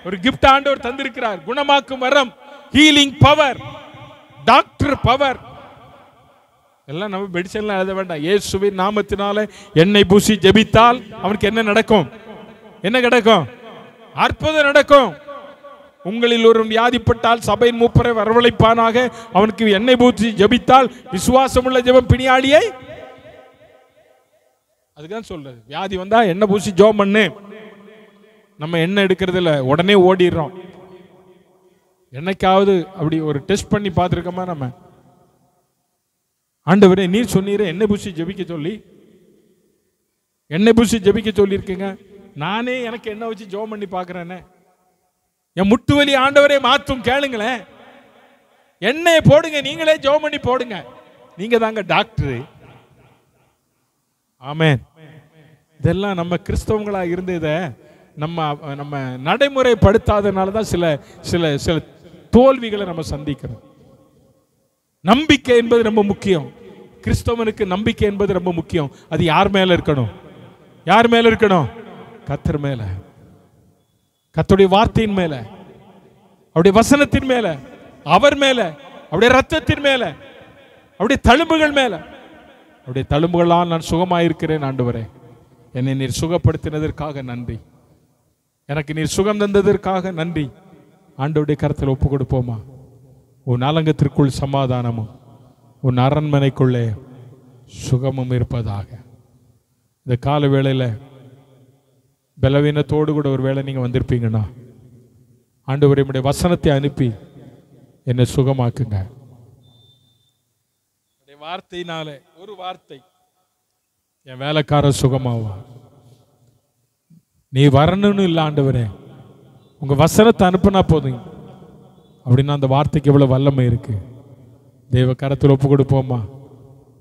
ஒரு கிஃப்ட் ஆண்டவர் தந்திருக்கிறார். குணமாக்கும் வரம், ஹீலிங் பவர், டாக்டர் பவர். எல்லாம் நம்ம மெடிசன்லாம் எழுத வேண்டாம். இயேசுவின் நாமத்தினால எண்ணெய் பூசி ஜெபித்தால் அவனுக்கு என்ன நடக்கும்? என்ன நடக்கும்? அற்புதம் நடக்கும். உங்களில் ஒரு வியாதிப்பட்டால் சபையின் மூப்பரை வரவழைப்பானாக, அவனுக்கு எண்ணெய் பூசி ஜெபித்தால் விசுவாசமுள்ள ஜெபம் பிணியாளியை. அதுதான் சொல்றது. வியாதி வந்தா எண்ணெய் பூசி ஜெபம் பண்ணு. நம்ம எண்ணெய் எடுக்கிறது இல்லை, உடனே ஓடிடுறோம். என்னைக்காவது அப்படி ஒரு டெஸ்ட் பண்ணி பார்த்துருக்கோமா? நம்ம ஆண்டவரே நீர் சொன்னீரே எண்ணெய் பூசி ஜெபிக்க சொல்லி, எண்ணெய் பூசி ஜெபிக்க சொல்லி இருக்கீங்க. நானே எனக்கு எண்ணெய் வச்சு ஜெபம் பண்ணி பார்க்கிறேன்னு. என் முட்டு வலி ஆண்டவரே மாத்தும் கேளுங்களேன். எண்ணெயை போடுங்க, நீங்களே ஜெபம் பண்ணி போடுங்க. நீங்க தாங்க டாக்டர். ஆமென். இதெல்லாம் நம்ம கிறிஸ்தவங்களா இருந்து இதை நம்ம நம்ம நடைமுறைப்படுத்தாதனால தான் சில சில சில தோல்விகளை நம்ம சந்திக்கிறோம். நம்பிக்கை என்பது ரொம்ப முக்கியம். கிறிஸ்தவனுக்கு நம்பிக்கை என்பது ரொம்ப முக்கியம். அது யார் மேல இருக்கணும்? யார் மேல இருக்கணும்? கர்த்தர் மேல, கர்த்தருடைய வார்த்தையின் மேல, அவருடைய வசனத்தின் மேல, அவர் மேல, அவருடைய ரத்தத்தின் மேல, அவருடைய தழும்புகள் மேல. அவருடைய தழும்புகளால் நான் சுகமாயிருக்கிறேன் ஆண்டவரே. என்னை நீர் சுகப்படுத்தினதற்காக நன்றி. எனக்கு நீர் சுகம் தந்ததற்காக நன்றி. ஆண்டவருடைய கரத்தில் ஒப்பு கொடுப்போமா? உன் அலங்கத்திற்குள் சமாதானமும் உன் அரண்மனைக்குள்ளே சுகமும் இருப்பதாக. இந்த கால வேளையில் பலவீனத்தோடு கூட ஒரு வேளை நீங்கள் வந்திருப்பீங்கன்னா, ஆண்டவரே உம்முடைய வசனத்தை அனுப்பி என்னை சுகமாக்குங்க. வார்த்தையினால ஒரு வார்த்தை என் வேலைக்காரர் சுகமாவா. நீ வரணும்னு இல்லை ஆண்டவரே, உங்க வசனத்தை அனுப்புனா போதும். அப்படின்னா அந்த வார்த்தைக்கு எவ்வளவு வல்லமை இருக்கு. தெய்வ கரத்தில் ஒப்பு கொடுப்போமா?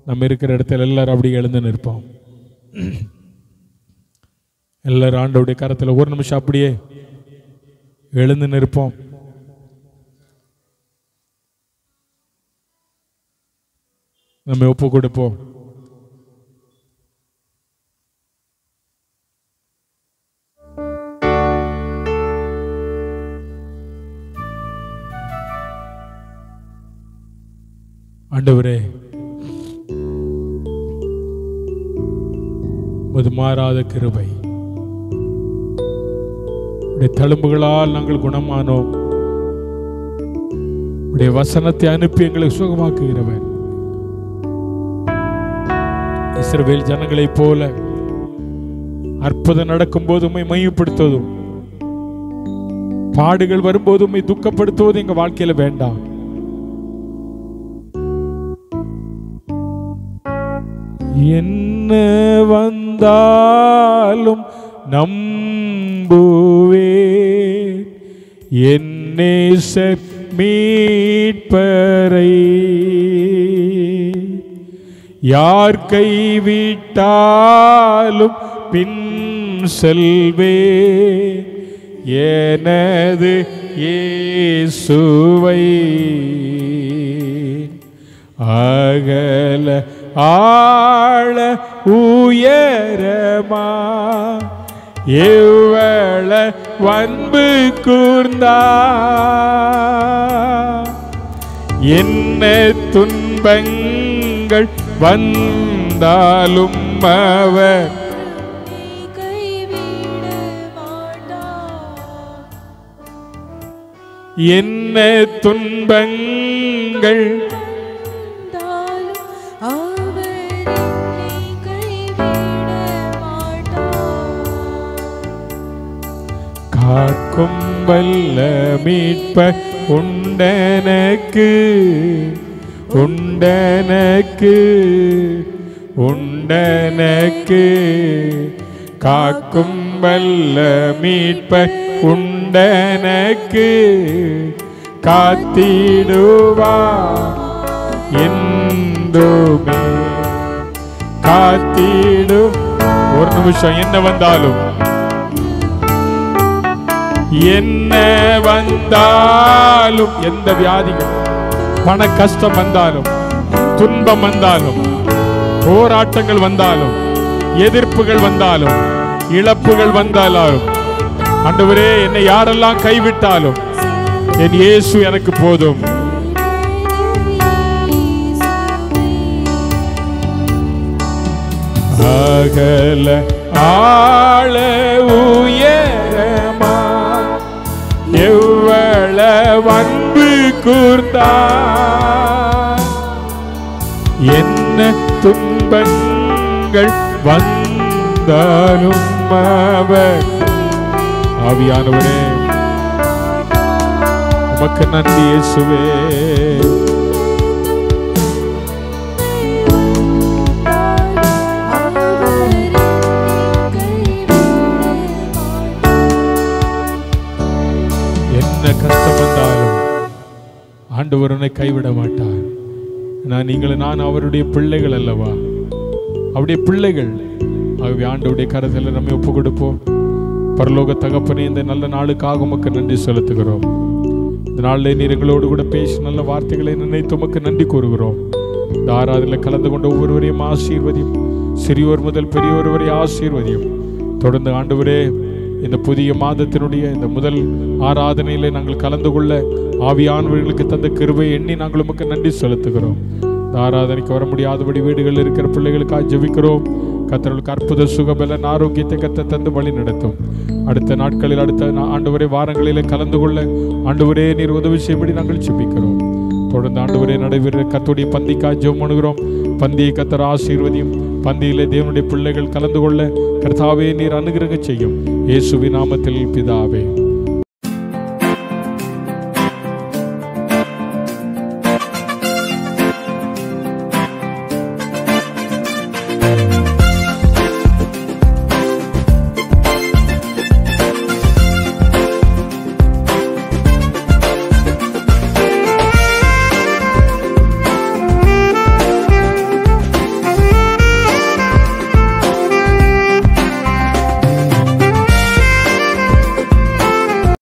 நம்ம இருக்கிற இடத்துல எல்லாரும் அப்படி எழுந்து நிற்போம். எல்லாரும் ஆண்டவருடைய கரத்தில் ஒரு நிமிஷம் அப்படியே எழுந்து நிற்போம். நம்ம ஒப்பு கொடுப்போம். ஆண்டவரே, உமது மாறாத கிருபை, உடைய தழும்புகளால் நாங்கள் குணமானோம். உடைய வசனத்தை அனுப்பி எங்களை சுகமாக்குகிறவர். இஸ்ரவேல் ஜனங்களைப் போல அற்புதம் நடக்கும் போது உம்மை மையப்படுத்துவதும், பாடுகள் வரும்போது உம்மை துக்கப்படுத்துவதும் எங்க வாழ்க்கையில வேண்டாம். என்ன வந்தாலும் நம்புவே என் நேசர் மீட்பரை. யார் கைவிட்டாலும் பின் செல்வே எனது இயேசுவை. அகல ஆழ உயரமா எவ்வள வன்பு கூர்ந்தா, என்ன துன்பங்கள் வந்தாலும் அவர் என்ன துன்பங்கள் காக்கும் வல்ல மீட்பர் உண்டனக்கு உண்டனக்கு உண்டனக்கு. காக்கும் வல்ல மீட்பர் உண்டனக்கு காத்திடுவா என்றுமே காத்திடும். ஒரு நிமிஷம், என்ன வந்தாலும் என்ன வந்தாலும், எந்த வியாதிகள் பண கஷ்டம் வந்தாலும், துன்பம் வந்தாலும், போராட்டங்கள் வந்தாலும், எதிர்ப்புகள் வந்தாலும், இழப்புகள் வந்தாலும், ஆண்டவரே என்னை யாரெல்லாம் கைவிட்டாலும் என் இயேசு எனக்கு போதும். அகல ஆழ உயரமா எவ்வள வன்பு கூர்ந்தா, என்ன துன்பங்கள் வந்தாலும் அவர். ஆவியானவரே உமக்கு நன்றி இயேசுவே. என்ன கஷ்டம் வந்தாலும் ஆண்டவர் உன்னை கைவிட மாட்டார். நான் அவருடைய பிள்ளைகள் அல்லவா, அவருடைய பிள்ளைகள். ஆகவே ஆண்டவருடைய கரத்தில் நம்மை ஒப்பு கொடுப்போம். பரலோக தகப்பனே, இந்த நல்ல நாளுக்காக உமக்கு நன்றி செலுத்துகிறோம். இந்த நாளில் நீர் எங்களோடு கூட பேசி நல்ல வார்த்தைகளை நினைத்து உமக்கு நன்றி கூறுகிறோம். இந்த ஆராதனையில் கலந்து கொண்ட ஒவ்வொருவரையும் ஆசீர்வதியும், சிறியோர் முதல் பெரியோர் வரை ஆசீர்வதியும். தொடர்ந்து ஆண்டவரே, இந்த புதிய மாதத்தினுடைய இந்த முதல் ஆராதனையிலே நாங்கள் கலந்து கொள்ள ஆவியானவர்களுக்கு தந்த கிருபை எண்ணி நாங்கள் உமக்கு நன்றி செலுத்துகிறோம். இந்த ஆராதனைக்கு வர முடியாதபடி வீடுகளில் இருக்கிற பிள்ளைகளுக்காக ஜெபிக்கிறோம். கர்த்தர்களுக்கு அற்புத சுகபலன் ஆரோக்கியத்தை கர்த்தர் தந்து வழி நடத்தும். அடுத்த நாட்களில் அடுத்த ஆண்டவரே வாரங்களிலே கலந்து கொள்ள ஆண்டவரே நீர் உதவி செய்யும்படி நாங்கள் ஜெபிக்கிறோம். தொடர்ந்து ஆண்டவரே நடைபெறுகிற கர்த்தருடைய பந்திக்காக ஜெபம் பண்ணுகிறோம். பந்தியை கர்த்தர் ஆசீர்வதியும். பந்தியிலே தேவனுடைய பிள்ளைகள் கலந்து கொள்ள கர்த்தாவே நீர் அனுகிரகம் செய்யும். இயேசுவின் நாமத்தில் பிதாவே.